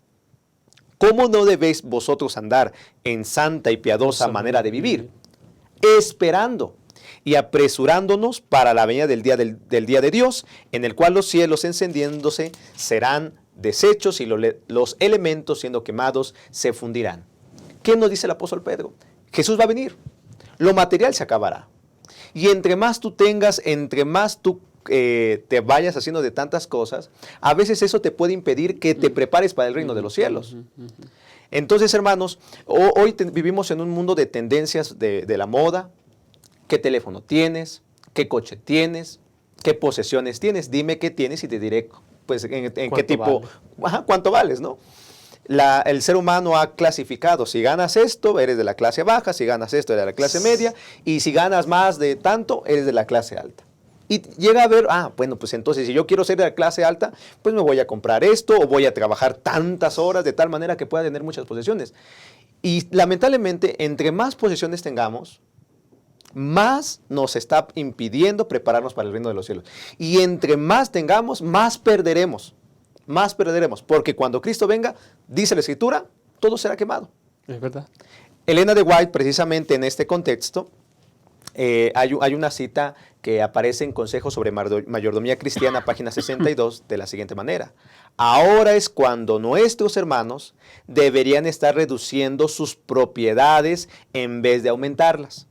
¿cómo no debéis vosotros andar en santa y piadosa manera de vivir? Esperando y apresurándonos para la venida del día de Dios, en el cual los cielos encendiéndose serán deshechos y los elementos siendo quemados se fundirán. ¿Qué nos dice el apóstol Pedro? Jesús va a venir, lo material se acabará. Y entre más tú tengas, entre más tú te vayas haciendo de tantas cosas, a veces eso te puede impedir que te prepares para el reino de los cielos. Entonces, hermanos, hoy vivimos en un mundo de tendencias de la moda. ¿Qué teléfono tienes? ¿Qué coche tienes? ¿Qué posesiones tienes? Dime qué tienes y te diré pues en qué tipo, cuánto vales, ¿no? El ser humano ha clasificado, si ganas esto, eres de la clase baja, si ganas esto, eres de la clase media, y si ganas más de tanto, eres de la clase alta. Y llega a ver, bueno, pues entonces si yo quiero ser de la clase alta, pues me voy a comprar esto, o voy a trabajar tantas horas de tal manera que pueda tener muchas posesiones. Y lamentablemente, entre más posesiones tengamos, más nos está impidiendo prepararnos para el reino de los cielos. Y entre más tengamos, más perderemos. Más perderemos. Porque cuando Cristo venga, dice la Escritura, todo será quemado. Es verdad. Elena de White, precisamente en este contexto, hay una cita que aparece en Consejos sobre Mayordomía Cristiana, página 62, de la siguiente manera. Ahora es cuando nuestros hermanos deberían estar reduciendo sus propiedades en vez de aumentarlas.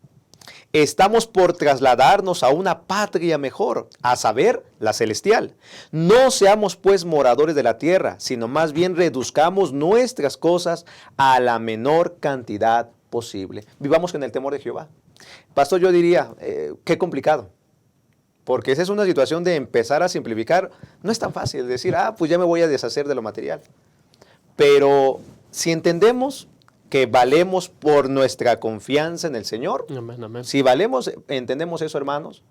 Estamos por trasladarnos a una patria mejor, a saber, la celestial. No seamos pues moradores de la tierra, sino más bien reduzcamos nuestras cosas a la menor cantidad posible. Vivamos en el temor de Jehová. Pastor, yo diría, qué complicado. Porque esa es una situación de empezar a simplificar. No es tan fácil decir, pues ya me voy a deshacer de lo material. Pero si entendemos que valemos por nuestra confianza en el Señor. Amén, amén. Si entendemos eso, hermanos,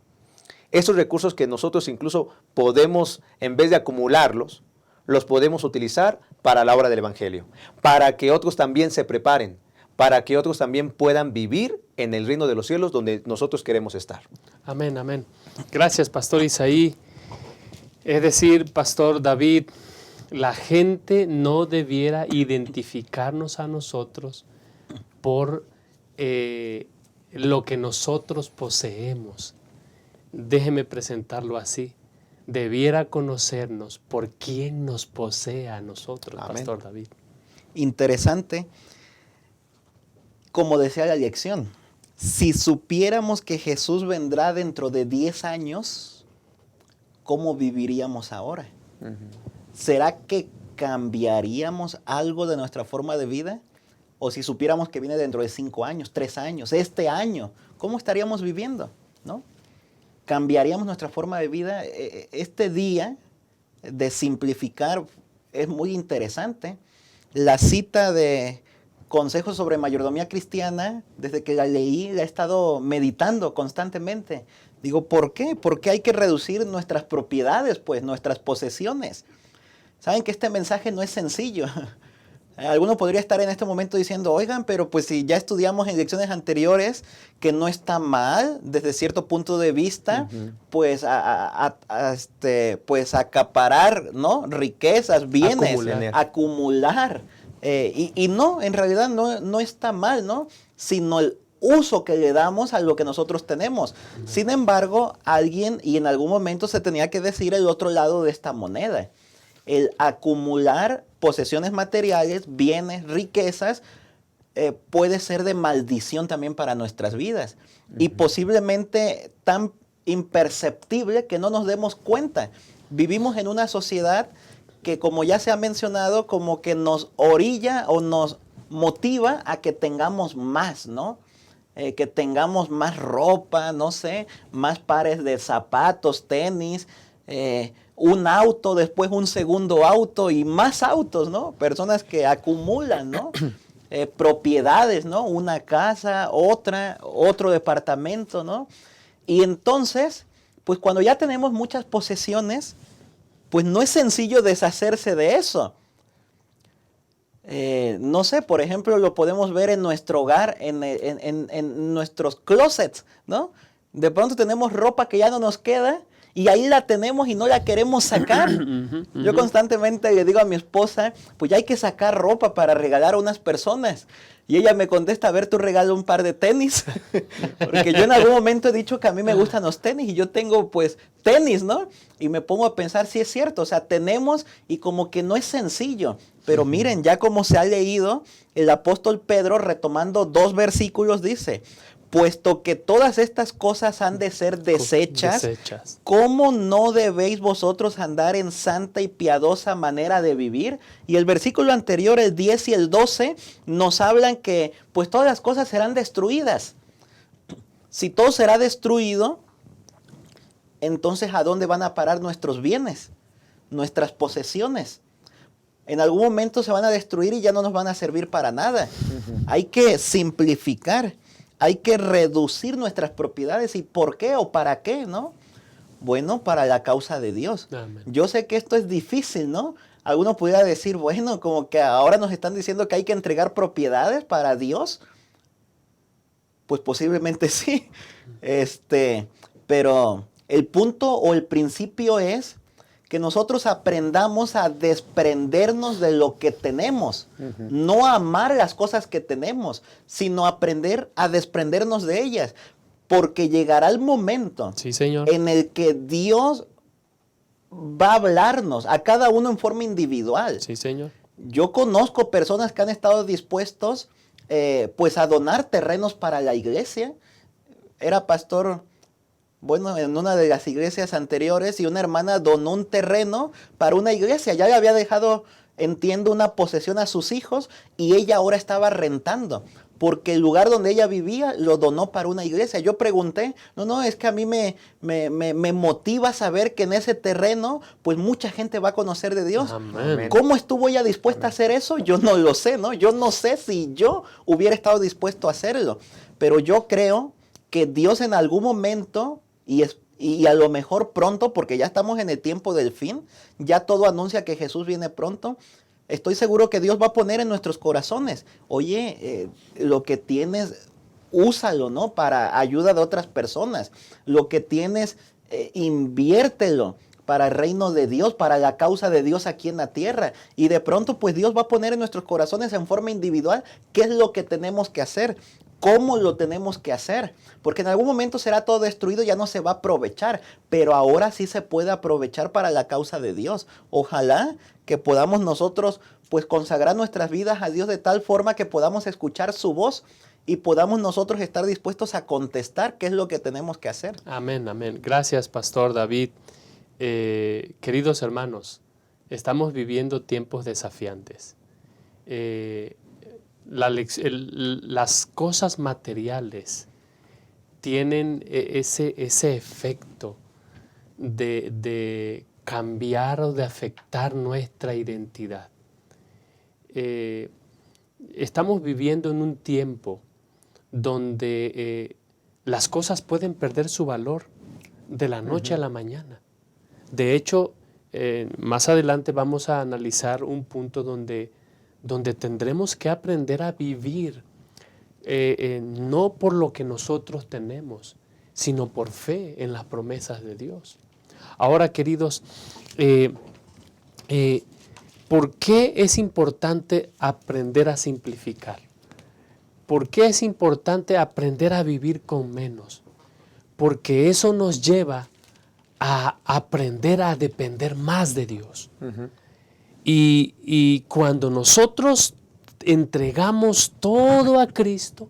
esos recursos que nosotros incluso podemos, en vez de acumularlos, los podemos utilizar para la obra del Evangelio, para que otros también se preparen, para que otros también puedan vivir en el reino de los cielos donde nosotros queremos estar. Amén, amén. Gracias, Pastor Isaí. Es decir, Pastor David, la gente no debiera identificarnos a nosotros por lo que nosotros poseemos. Déjeme presentarlo así. Debiera conocernos por quién nos posee a nosotros, Amén. Pastor David. Interesante. Como decía la lección, si supiéramos que Jesús vendrá dentro de 10 años, ¿cómo viviríamos ahora? ¿Será que cambiaríamos algo de nuestra forma de vida? O si supiéramos que viene dentro de 5 años, 3 años, este año, ¿cómo estaríamos viviendo? ¿No? ¿Cambiaríamos nuestra forma de vida? Este día de simplificar es muy interesante. La cita de Consejos sobre Mayordomía Cristiana, desde que la leí, la he estado meditando constantemente. Digo, ¿por qué? Porque hay que reducir nuestras propiedades, pues, nuestras posesiones. Saben que este mensaje no es sencillo. Alguno podría estar en este momento diciendo, oigan, pero pues si ya estudiamos en lecciones anteriores que no está mal desde cierto punto de vista, pues, pues acaparar, ¿no? Riquezas, bienes, acumular. Y no, en realidad no está mal, ¿no? Sino el uso que le damos a lo que nosotros tenemos. Sin embargo, alguien, y en algún momento se tenía que decir el otro lado de esta moneda. El acumular posesiones materiales, bienes, riquezas, puede ser de maldición también para nuestras vidas. Y posiblemente tan imperceptible que no nos demos cuenta. Vivimos en una sociedad que, como ya se ha mencionado, como que nos orilla o nos motiva a que tengamos más, ¿no? Que tengamos más ropa, no sé, más pares de zapatos, tenis, un auto, después un segundo auto y más autos, ¿no? Personas que acumulan, ¿no? Propiedades, ¿no? Una casa, otro departamento, ¿no? Y entonces, pues cuando ya tenemos muchas posesiones, pues no es sencillo deshacerse de eso. No sé, por ejemplo, lo podemos ver en nuestro hogar, en nuestros closets, ¿no? De pronto tenemos ropa que ya no nos queda y ahí la tenemos y no la queremos sacar. Yo constantemente le digo a mi esposa, pues ya hay que sacar ropa para regalar a unas personas. Y ella me contesta, a ver, tú regala un par de tenis. Porque yo en algún momento he dicho que a mí me gustan los tenis y yo tengo pues tenis, ¿no? Y me pongo a pensar si es cierto, o sea, tenemos y como que no es sencillo. Pero miren, ya como se ha leído, el apóstol Pedro, retomando 2 versículos, dice, puesto que todas estas cosas han de ser desechas, ¿cómo no debéis vosotros andar en santa y piadosa manera de vivir? Y el versículo anterior, el 10 y el 12, nos hablan que pues todas las cosas serán destruidas. Si todo será destruido, entonces ¿a dónde van a parar nuestros bienes, nuestras posesiones? En algún momento se van a destruir y ya no nos van a servir para nada. Hay que simplificar. Hay que reducir nuestras propiedades. ¿Y por qué o para qué, no? Bueno, para la causa de Dios. Amén. Yo sé que esto es difícil, ¿no? Alguno pudiera decir, bueno, como que ahora nos están diciendo que hay que entregar propiedades para Dios. Pues posiblemente sí. Pero el punto o el principio es que nosotros aprendamos a desprendernos de lo que tenemos. No amar las cosas que tenemos, sino aprender a desprendernos de ellas. Porque llegará el momento en el que Dios va a hablarnos a cada uno en forma individual. Sí, Señor. Yo conozco personas que han estado dispuestos pues a donar terrenos para la iglesia. Era pastor, bueno, en una de las iglesias anteriores, y una hermana donó un terreno para una iglesia. Ya le había dejado, entiendo, una posesión a sus hijos y ella ahora estaba rentando porque el lugar donde ella vivía lo donó para una iglesia. Yo pregunté, no, es que a mí me motiva saber que en ese terreno pues mucha gente va a conocer de Dios. Amén. ¿Cómo estuvo ella dispuesta a hacer eso? Yo no lo sé, ¿no? Yo no sé si yo hubiera estado dispuesto a hacerlo, pero yo creo que Dios en algún momento, y a lo mejor pronto, porque ya estamos en el tiempo del fin, ya todo anuncia que Jesús viene pronto, estoy seguro que Dios va a poner en nuestros corazones, oye, lo que tienes, úsalo, ¿no? Para ayuda de otras personas. Lo que tienes, inviértelo para el reino de Dios, para la causa de Dios aquí en la tierra. Y de pronto, pues Dios va a poner en nuestros corazones en forma individual qué es lo que tenemos que hacer. ¿Cómo lo tenemos que hacer? Porque en algún momento será todo destruido, ya no se va a aprovechar, pero ahora sí se puede aprovechar para la causa de Dios. Ojalá que podamos nosotros pues consagrar nuestras vidas a Dios de tal forma que podamos escuchar su voz y podamos nosotros estar dispuestos a contestar qué es lo que tenemos que hacer. Amén, amén. Gracias, Pastor David. Queridos hermanos, estamos viviendo tiempos desafiantes. Las cosas materiales tienen ese efecto de cambiar o de afectar nuestra identidad. Estamos viviendo en un tiempo donde las cosas pueden perder su valor de la noche a la mañana. De hecho, más adelante vamos a analizar un punto donde tendremos que aprender a vivir no por lo que nosotros tenemos, sino por fe en las promesas de Dios. Ahora, queridos, ¿por qué es importante aprender a simplificar? ¿Por qué es importante aprender a vivir con menos? Porque eso nos lleva a aprender a depender más de Dios. Y cuando nosotros entregamos todo a Cristo,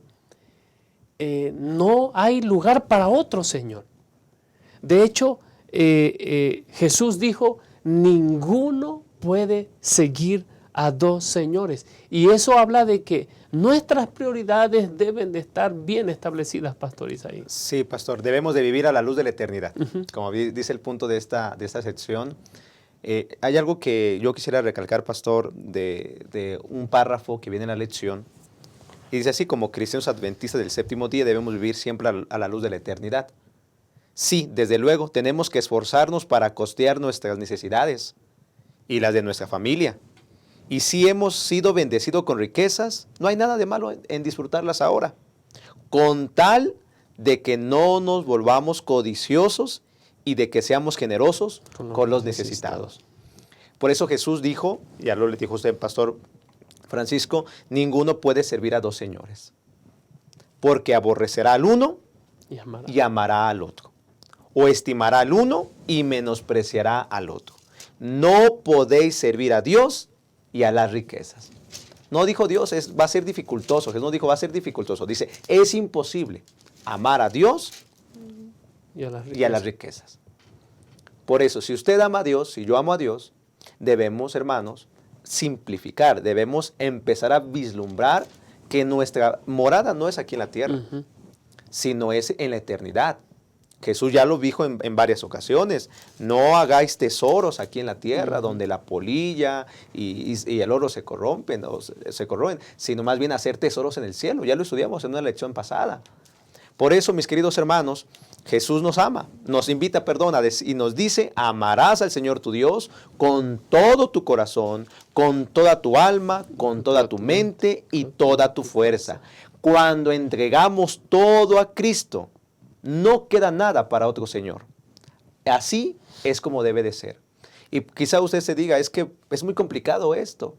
no hay lugar para otro, Señor. De hecho, Jesús dijo, ninguno puede seguir a dos señores. Y eso habla de que nuestras prioridades deben de estar bien establecidas, Pastor Isaí. Sí, pastor, debemos de vivir a la luz de la eternidad. Como dice el punto de esta sección, hay algo que yo quisiera recalcar, pastor, de un párrafo que viene en la lección. Y dice así, como cristianos adventistas del séptimo día debemos vivir siempre a la luz de la eternidad. Sí, desde luego, tenemos que esforzarnos para costear nuestras necesidades y las de nuestra familia. Y si hemos sido bendecidos con riquezas, no hay nada de malo en disfrutarlas ahora, con tal de que no nos volvamos codiciosos y de que seamos generosos con los necesitados. Por eso Jesús dijo, ya lo le dijo usted, Pastor Francisco, ninguno puede servir a dos señores, porque aborrecerá al uno y amará al otro, o estimará al uno y menospreciará al otro. No podéis servir a Dios y a las riquezas. No dijo Dios, va a ser dificultoso. Jesús no dijo va a ser dificultoso. Dice, es imposible amar a Dios y a las riquezas. Por eso, si usted ama a Dios, si yo amo a Dios, debemos, hermanos, simplificar. Debemos empezar a vislumbrar que nuestra morada no es aquí en la tierra, sino es en la eternidad. Jesús ya lo dijo en varias ocasiones, no hagáis tesoros aquí en la tierra donde la polilla y el oro se corrompen, sino más bien hacer tesoros en el cielo. Ya lo estudiamos en una lección pasada. Por eso, mis queridos hermanos, Jesús nos ama, nos invita, y nos dice, amarás al Señor tu Dios con todo tu corazón, con toda tu alma, con toda tu mente y toda tu fuerza. Cuando entregamos todo a Cristo, no queda nada para otro Señor. Así es como debe de ser. Y quizá usted se diga, es que es muy complicado esto.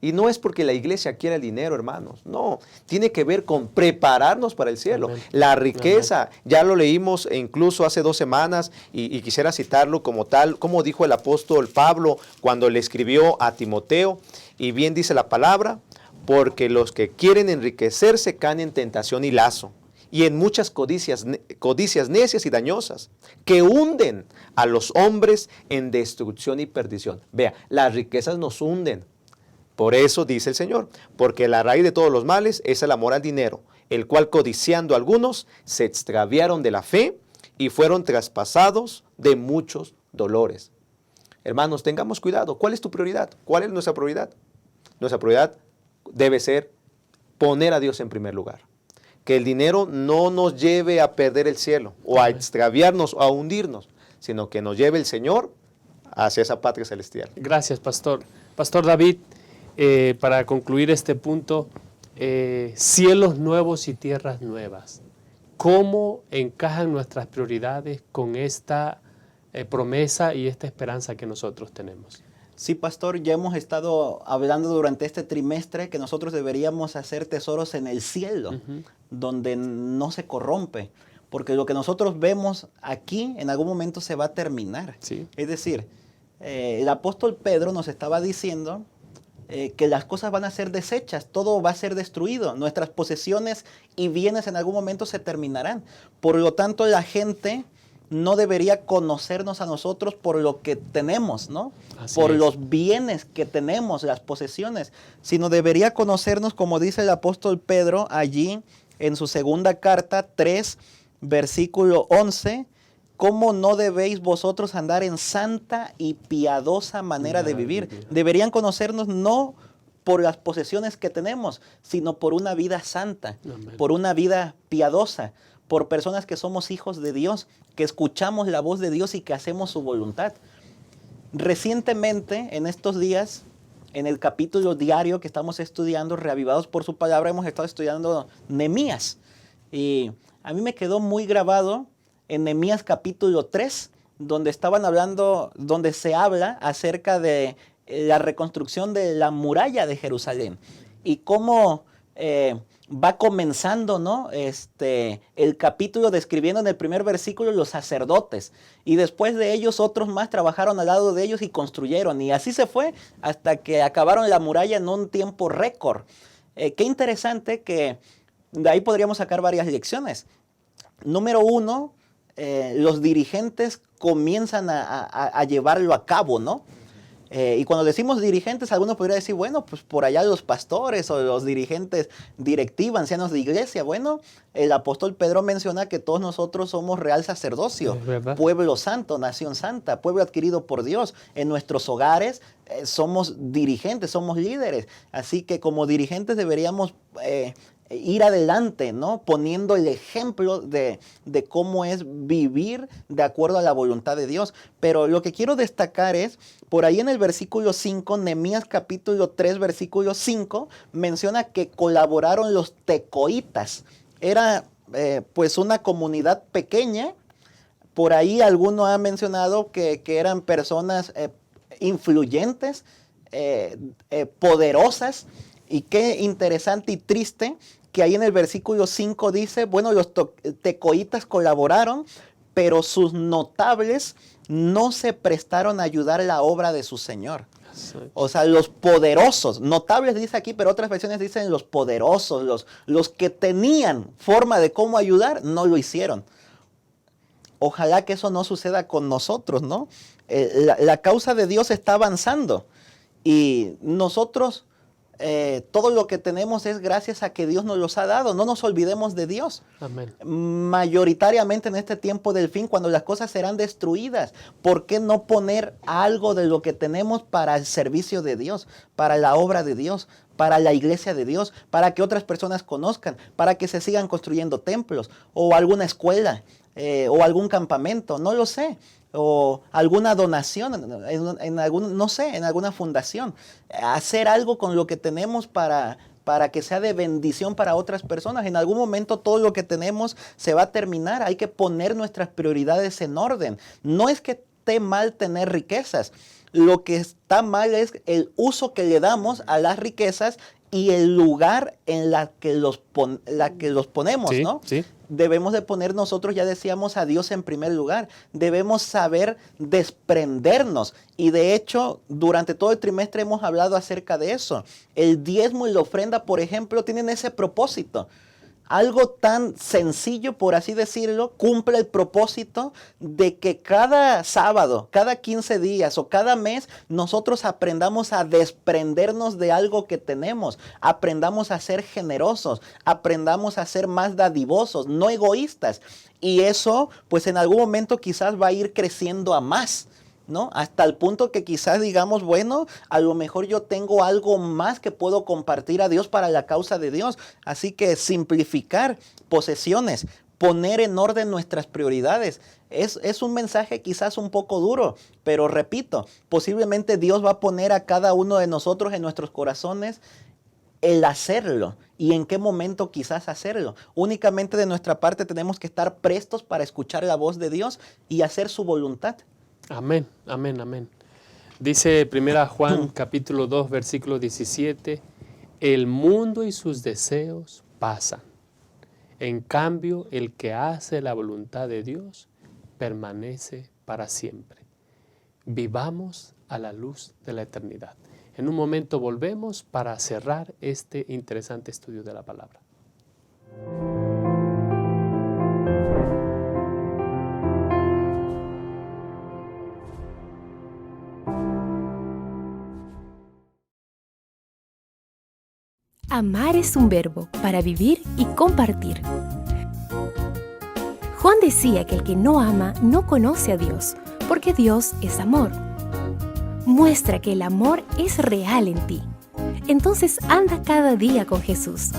Y no es porque la iglesia quiera el dinero, hermanos. No, tiene que ver con prepararnos para el cielo. Amén. La riqueza, amén, ya lo leímos incluso hace 2 semanas y quisiera citarlo como tal, como dijo el apóstol Pablo cuando le escribió a Timoteo. Y bien dice la palabra, porque los que quieren enriquecerse caen en tentación y lazo, y en muchas codicias necias y dañosas, que hunden a los hombres en destrucción y perdición. Vea, las riquezas nos hunden. Por eso dice el Señor, porque la raíz de todos los males es el amor al dinero, el cual codiciando algunos se extraviaron de la fe y fueron traspasados de muchos dolores. Hermanos, tengamos cuidado. ¿Cuál es tu prioridad? ¿Cuál es nuestra prioridad? Nuestra prioridad debe ser poner a Dios en primer lugar. Que el dinero no nos lleve a perder el cielo o a extraviarnos o a hundirnos, sino que nos lleve el Señor hacia esa patria celestial. Gracias, Pastor. Pastor David, para concluir este punto, cielos nuevos y tierras nuevas. ¿Cómo encajan nuestras prioridades con esta promesa y esta esperanza que nosotros tenemos? Sí, pastor, ya hemos estado hablando durante este trimestre que nosotros deberíamos hacer tesoros en el cielo, donde no se corrompe, porque lo que nosotros vemos aquí en algún momento se va a terminar. Sí. Es decir, el apóstol Pedro nos estaba diciendo que las cosas van a ser deshechas, todo va a ser destruido, nuestras posesiones y bienes en algún momento se terminarán. Por lo tanto, la gente no debería conocernos a nosotros por lo que tenemos, ¿no? Por los bienes que tenemos, las posesiones, sino debería conocernos, como dice el apóstol Pedro allí en su segunda carta, 3, versículo 11, ¿cómo no debéis vosotros andar en santa y piadosa manera de vivir? Deberían conocernos no por las posesiones que tenemos, sino por una vida santa, por una vida piadosa, por personas que somos hijos de Dios, que escuchamos la voz de Dios y que hacemos su voluntad. Recientemente, en estos días, en el capítulo diario que estamos estudiando, Reavivados por su palabra, hemos estado estudiando Nehemías. Y a mí me quedó muy grabado en Nehemías capítulo 3, donde se habla acerca de la reconstrucción de la muralla de Jerusalén. Y cómo va comenzando, ¿no? El capítulo describiendo en el primer versículo los sacerdotes. Y después de ellos otros más trabajaron al lado de ellos y construyeron. Y así se fue hasta que acabaron la muralla en un tiempo récord. Qué interesante que de ahí podríamos sacar varias lecciones. Número 1, los dirigentes comienzan a llevarlo a cabo, ¿no? Y cuando decimos dirigentes, algunos podrían decir, bueno, pues por allá los pastores o los dirigentes directiva, ancianos de iglesia. Bueno, el apóstol Pedro menciona que todos nosotros somos real sacerdocio, pueblo santo, nación santa, pueblo adquirido por Dios. En nuestros hogares somos dirigentes, somos líderes. Así que como dirigentes deberíamos ir adelante, ¿no? Poniendo el ejemplo de cómo es vivir de acuerdo a la voluntad de Dios. Pero lo que quiero destacar es, por ahí en el versículo 5, Nehemías capítulo 3, versículo 5, menciona que colaboraron los tecoitas. Era pues una comunidad pequeña. Por ahí alguno ha mencionado que eran personas influyentes, poderosas. Y qué interesante y triste que ahí en el versículo 5 dice, bueno, los tecoitas colaboraron, pero sus notables no se prestaron a ayudar la obra de su señor. O sea, los poderosos, notables dice aquí, pero otras versiones dicen los poderosos, los que tenían forma de cómo ayudar, no lo hicieron. Ojalá que eso no suceda con nosotros, ¿no? La causa de Dios está avanzando y nosotros... todo lo que tenemos es gracias a que Dios nos los ha dado. No nos olvidemos de Dios. Amén. Mayoritariamente en este tiempo del fin, cuando las cosas serán destruidas, ¿por qué no poner algo de lo que tenemos para el servicio de Dios, para la obra de Dios, para la iglesia de Dios, para que otras personas conozcan, para que se sigan construyendo templos o alguna escuela o algún campamento? No lo sé. O alguna donación en algún, no sé, en alguna fundación. Hacer algo con lo que tenemos para que sea de bendición para otras personas. En algún momento todo lo que tenemos se va a terminar. Hay que poner nuestras prioridades en orden. No es que esté mal tener riquezas. Lo que está mal es el uso que le damos a las riquezas y el lugar en la que los ponemos, sí, ¿no? Sí. Debemos de poner nosotros, ya decíamos, a Dios en primer lugar. Debemos saber desprendernos. Y de hecho, durante todo el trimestre hemos hablado acerca de eso. El diezmo y la ofrenda, por ejemplo, tienen ese propósito. Algo tan sencillo, por así decirlo, cumple el propósito de que cada sábado, cada 15 días o cada mes, nosotros aprendamos a desprendernos de algo que tenemos. Aprendamos a ser generosos, aprendamos a ser más dadivosos, no egoístas. Y eso, pues en algún momento quizás va a ir creciendo a más, ¿no? Hasta el punto que quizás digamos, bueno, a lo mejor yo tengo algo más que puedo compartir a Dios para la causa de Dios. Así que simplificar posesiones, poner en orden nuestras prioridades. Es un mensaje quizás un poco duro, pero repito, posiblemente Dios va a poner a cada uno de nosotros en nuestros corazones el hacerlo y en qué momento quizás hacerlo. Únicamente de nuestra parte tenemos que estar prestos para escuchar la voz de Dios y hacer su voluntad. Amén, amén, amén. Dice 1 Juan capítulo 2, versículo 17, el mundo y sus deseos pasan. En cambio, el que hace la voluntad de Dios permanece para siempre. Vivamos a la luz de la eternidad. En un momento volvemos para cerrar este interesante estudio de la palabra. Amar es un verbo para vivir y compartir. Juan decía que el que no ama no conoce a Dios, porque Dios es amor. Muestra que el amor es real en ti. Entonces anda cada día con Jesús,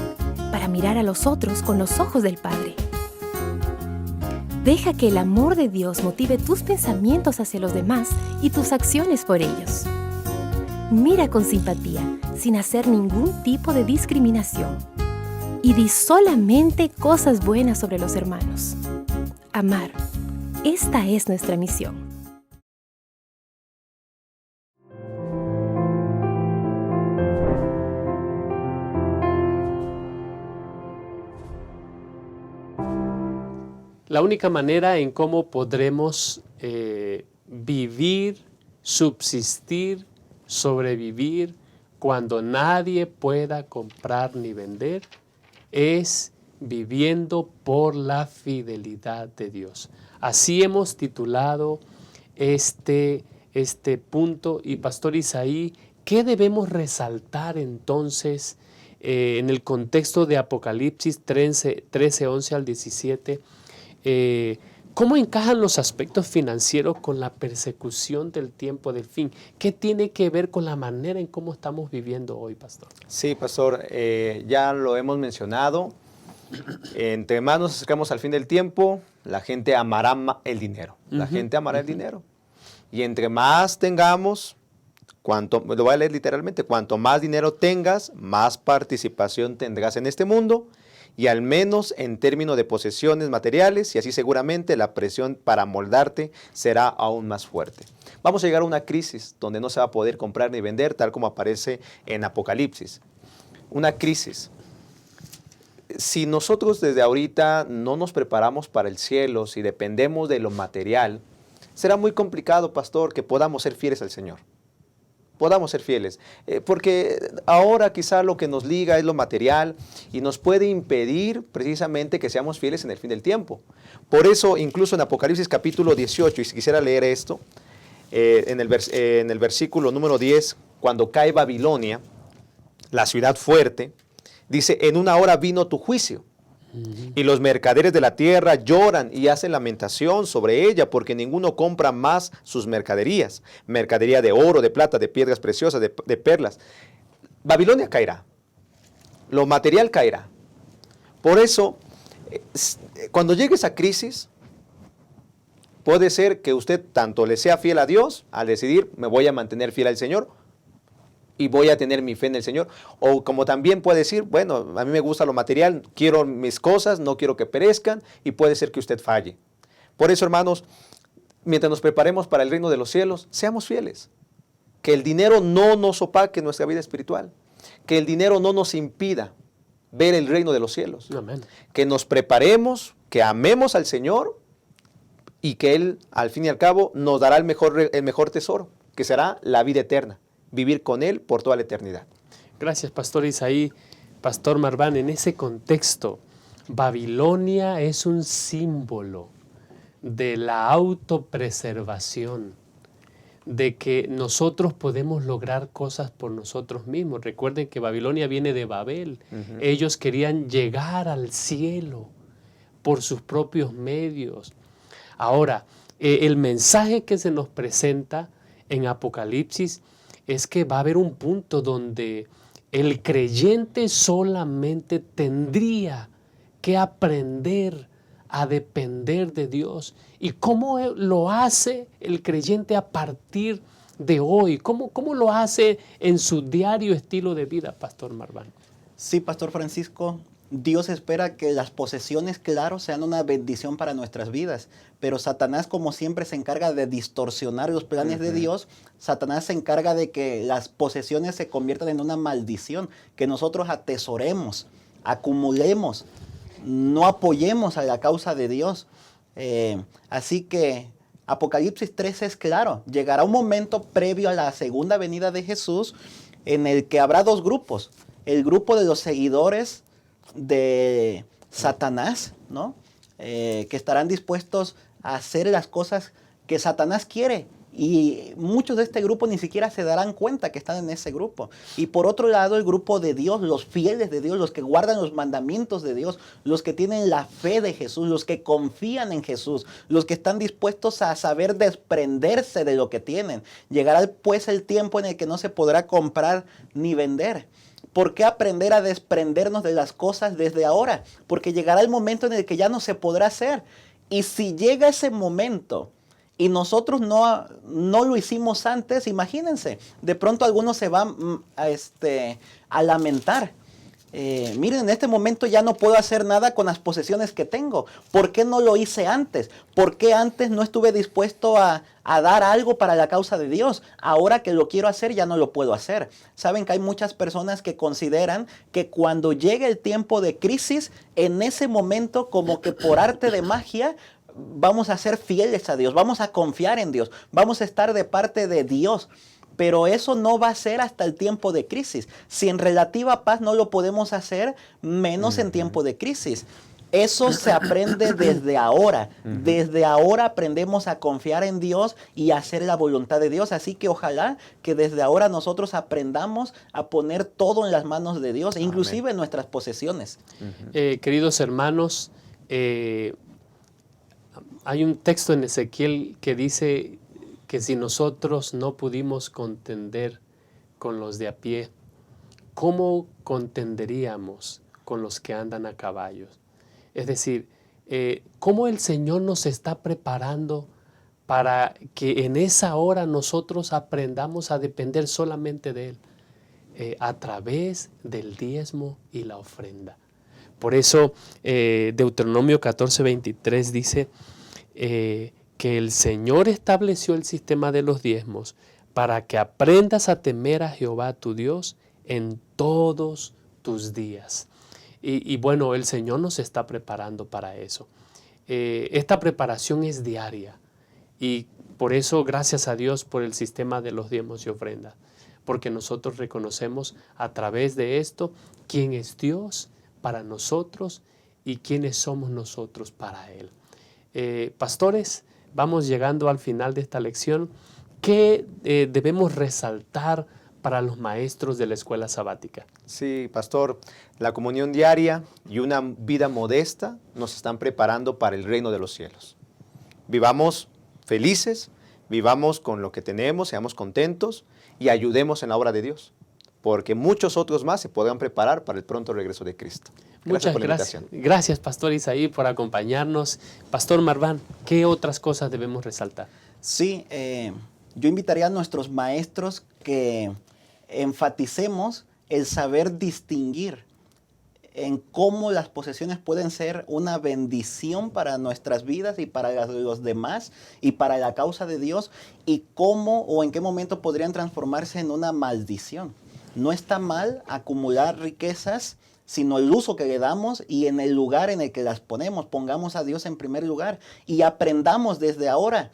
para mirar a los otros con los ojos del Padre. Deja que el amor de Dios motive tus pensamientos hacia los demás y tus acciones por ellos. Mira con simpatía, sin hacer ningún tipo de discriminación. Y di solamente cosas buenas sobre los hermanos. Amar. Esta es nuestra misión. La única manera en cómo podremos vivir, subsistir, sobrevivir cuando nadie pueda comprar ni vender es viviendo por la fidelidad de Dios. Así hemos titulado este punto. Y Pastor Isaí, ¿qué debemos resaltar entonces en el contexto de Apocalipsis 13, 11 al 17? ¿Cómo encajan los aspectos financieros con la persecución del tiempo del fin? ¿Qué tiene que ver con la manera en cómo estamos viviendo hoy, Pastor? Sí, Pastor, ya lo hemos mencionado. Entre más nos acercamos al fin del tiempo, la gente amará el dinero. La gente amará el dinero. Y entre más tengamos, lo voy a leer literalmente, cuanto más dinero tengas, más participación tendrás en este mundo, y al menos en términos de posesiones materiales, y así seguramente la presión para moldarte será aún más fuerte. Vamos a llegar a una crisis donde no se va a poder comprar ni vender, tal como aparece en Apocalipsis. Una crisis. Si nosotros desde ahorita no nos preparamos para el cielo, si dependemos de lo material, será muy complicado, pastor, que podamos ser fieles al Señor. Podamos ser fieles, porque ahora quizá lo que nos liga es lo material y nos puede impedir precisamente que seamos fieles en el fin del tiempo. Por eso, incluso en Apocalipsis capítulo 18, y si quisiera leer esto, en el versículo número 10, cuando cae Babilonia, la ciudad fuerte, dice, en una hora vino tu juicio. Y los mercaderes de la tierra lloran y hacen lamentación sobre ella, porque ninguno compra más sus mercaderías. Mercadería de oro, de plata, de piedras preciosas, de perlas. Babilonia caerá. Lo material caerá. Por eso, cuando llegue esa crisis, puede ser que usted tanto le sea fiel a Dios, al decidir, me voy a mantener fiel al Señor, y voy a tener mi fe en el Señor. O como también puede decir, bueno, a mí me gusta lo material, quiero mis cosas, no quiero que perezcan, y puede ser que usted falle. Por eso, hermanos, mientras nos preparemos para el reino de los cielos, seamos fieles. Que el dinero no nos opaque nuestra vida espiritual. Que el dinero no nos impida ver el reino de los cielos. Amén. Que nos preparemos, que amemos al Señor, y que Él, al fin y al cabo, nos dará el mejor tesoro, que será la vida eterna. Vivir con Él por toda la eternidad. Gracias, Pastor Isaí. Pastor Marván, en ese contexto, Babilonia es un símbolo de la autopreservación, de que nosotros podemos lograr cosas por nosotros mismos. Recuerden que Babilonia viene de Babel. Ellos querían llegar al cielo por sus propios medios. Ahora, el mensaje que se nos presenta en Apocalipsis es que va a haber un punto donde el creyente solamente tendría que aprender a depender de Dios. ¿Y cómo lo hace el creyente a partir de hoy? ¿Cómo lo hace en su diario estilo de vida, Pastor Marván? Sí, Pastor Francisco, Dios espera que las posesiones, claro, sean una bendición para nuestras vidas, pero Satanás, como siempre, se encarga de distorsionar los planes de Dios. Satanás se encarga de que las posesiones se conviertan en una maldición, que nosotros atesoremos, acumulemos, no apoyemos a la causa de Dios. Así que Apocalipsis 13 es claro, llegará un momento previo a la segunda venida de Jesús en el que habrá dos grupos, el grupo de los seguidores de Satanás, ¿no? Que estarán dispuestos a hacer las cosas que Satanás quiere, y muchos de este grupo ni siquiera se darán cuenta que están en ese grupo. Y por otro lado, el grupo de Dios, los fieles de Dios, los que guardan los mandamientos de Dios, los que tienen la fe de Jesús, los que confían en Jesús, los que están dispuestos a saber desprenderse de lo que tienen. Llegará pues el tiempo en el que no se podrá comprar ni vender. ¿Por qué aprender a desprendernos de las cosas desde ahora? Porque llegará el momento en el que ya no se podrá hacer. Y si llega ese momento y nosotros no lo hicimos antes, imagínense, de pronto algunos se van a lamentar. Miren, en este momento ya no puedo hacer nada con las posesiones que tengo. ¿Por qué no lo hice antes? ¿Por qué antes no estuve dispuesto a dar algo para la causa de Dios? Ahora que lo quiero hacer, ya no lo puedo hacer. Saben que hay muchas personas que consideran que cuando llegue el tiempo de crisis, en ese momento, como que por arte de magia, vamos a ser fieles a Dios, vamos a confiar en Dios, vamos a estar de parte de Dios. Pero eso no va a ser hasta el tiempo de crisis. Si en relativa paz no lo podemos hacer, menos en tiempo de crisis. Eso se aprende desde ahora. Desde ahora aprendemos a confiar en Dios y a hacer la voluntad de Dios. Así que ojalá que desde ahora nosotros aprendamos a poner todo en las manos de Dios, inclusive nuestras posesiones. Queridos hermanos, hay un texto en Ezequiel que dice que si nosotros no pudimos contender con los de a pie, ¿cómo contenderíamos con los que andan a caballos? Es decir, cómo el Señor nos está preparando para que en esa hora nosotros aprendamos a depender solamente de Él, a través del diezmo y la ofrenda. Por eso Deuteronomio 14:23 dice que el Señor estableció el sistema de los diezmos para que aprendas a temer a Jehová tu Dios en todos tus días. Y bueno, el Señor nos está preparando para eso. Esta preparación es diaria y por eso gracias a Dios por el sistema de los diezmos y ofrendas, porque nosotros reconocemos a través de esto quién es Dios para nosotros y quiénes somos nosotros para Él. Pastores, vamos llegando al final de esta lección. ¿Qué debemos resaltar para los maestros de la escuela sabática? Sí, pastor, la comunión diaria y una vida modesta nos están preparando para el reino de los cielos. Vivamos felices, vivamos con lo que tenemos, seamos contentos y ayudemos en la obra de Dios, porque muchos otros más se podrán preparar para el pronto regreso de Cristo. Gracias por la invitación. Gracias, Pastor Isaí, por acompañarnos. Pastor Marván, ¿qué otras cosas debemos resaltar? Sí, yo invitaría a nuestros maestros que enfaticemos el saber distinguir en cómo las posesiones pueden ser una bendición para nuestras vidas y para los demás y para la causa de Dios, y cómo o en qué momento podrían transformarse en una maldición. No está mal acumular riquezas, sino el uso que le damos y en el lugar en el que las ponemos. Pongamos a Dios en primer lugar y aprendamos desde ahora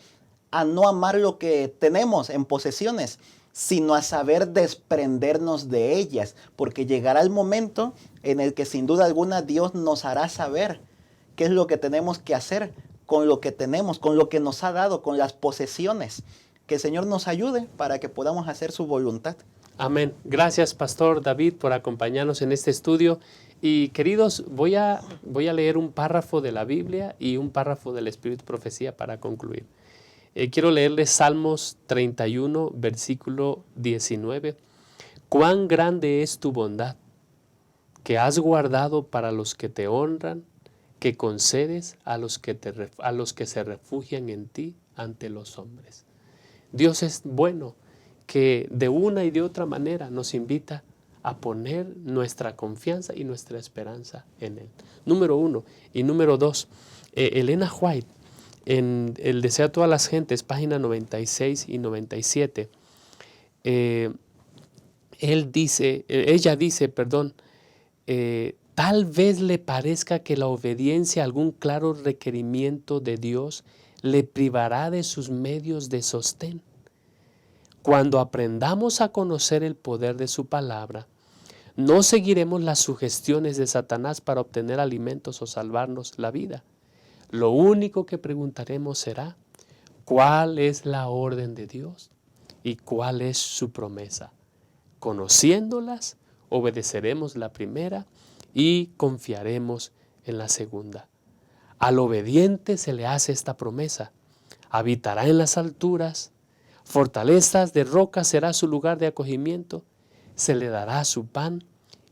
a no amar lo que tenemos en posesiones, sino a saber desprendernos de ellas, porque llegará el momento en el que sin duda alguna Dios nos hará saber qué es lo que tenemos que hacer con lo que tenemos, con lo que nos ha dado, con las posesiones. Que el Señor nos ayude para que podamos hacer su voluntad. Amén. Gracias, Pastor David, por acompañarnos en este estudio. Y queridos, voy a leer un párrafo de la Biblia y un párrafo del Espíritu Profecía para concluir. Quiero leerles Salmos 31, versículo 19. Cuán grande es tu bondad, que has guardado para los que te honran, que concedes a los que se refugian en ti ante los hombres. Dios es bueno, que de una y de otra manera nos invita a poner nuestra confianza y nuestra esperanza en Él. Número 1. Y número 2, Elena White, en El deseo a todas las gentes, página 96 y 97, ella dice, tal vez le parezca que la obediencia a algún claro requerimiento de Dios le privará de sus medios de sostén. Cuando aprendamos a conocer el poder de su palabra, no seguiremos las sugestiones de Satanás para obtener alimentos o salvarnos la vida. Lo único que preguntaremos será, ¿cuál es la orden de Dios y cuál es su promesa? Conociéndolas, obedeceremos la primera y confiaremos en la segunda. Al obediente se le hace esta promesa: habitará en las alturas, fortalezas de roca será su lugar de acogimiento, se le dará su pan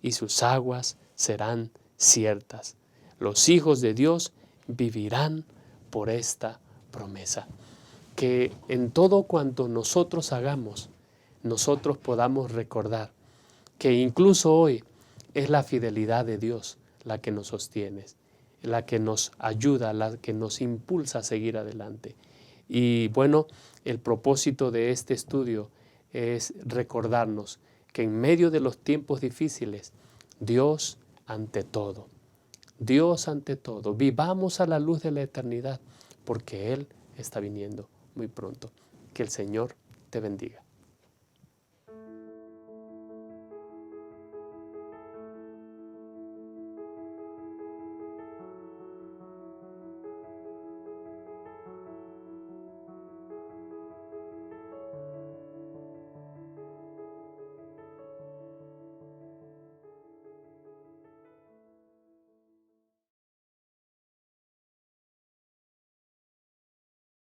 y sus aguas serán ciertas. Los hijos de Dios vivirán por esta promesa. Que en todo cuanto nosotros hagamos, nosotros podamos recordar que incluso hoy es la fidelidad de Dios la que nos sostiene, la que nos ayuda, la que nos impulsa a seguir adelante. Y bueno, el propósito de este estudio es recordarnos que en medio de los tiempos difíciles, Dios ante todo. Dios ante todo. Vivamos a la luz de la eternidad, porque Él está viniendo muy pronto. Que el Señor te bendiga.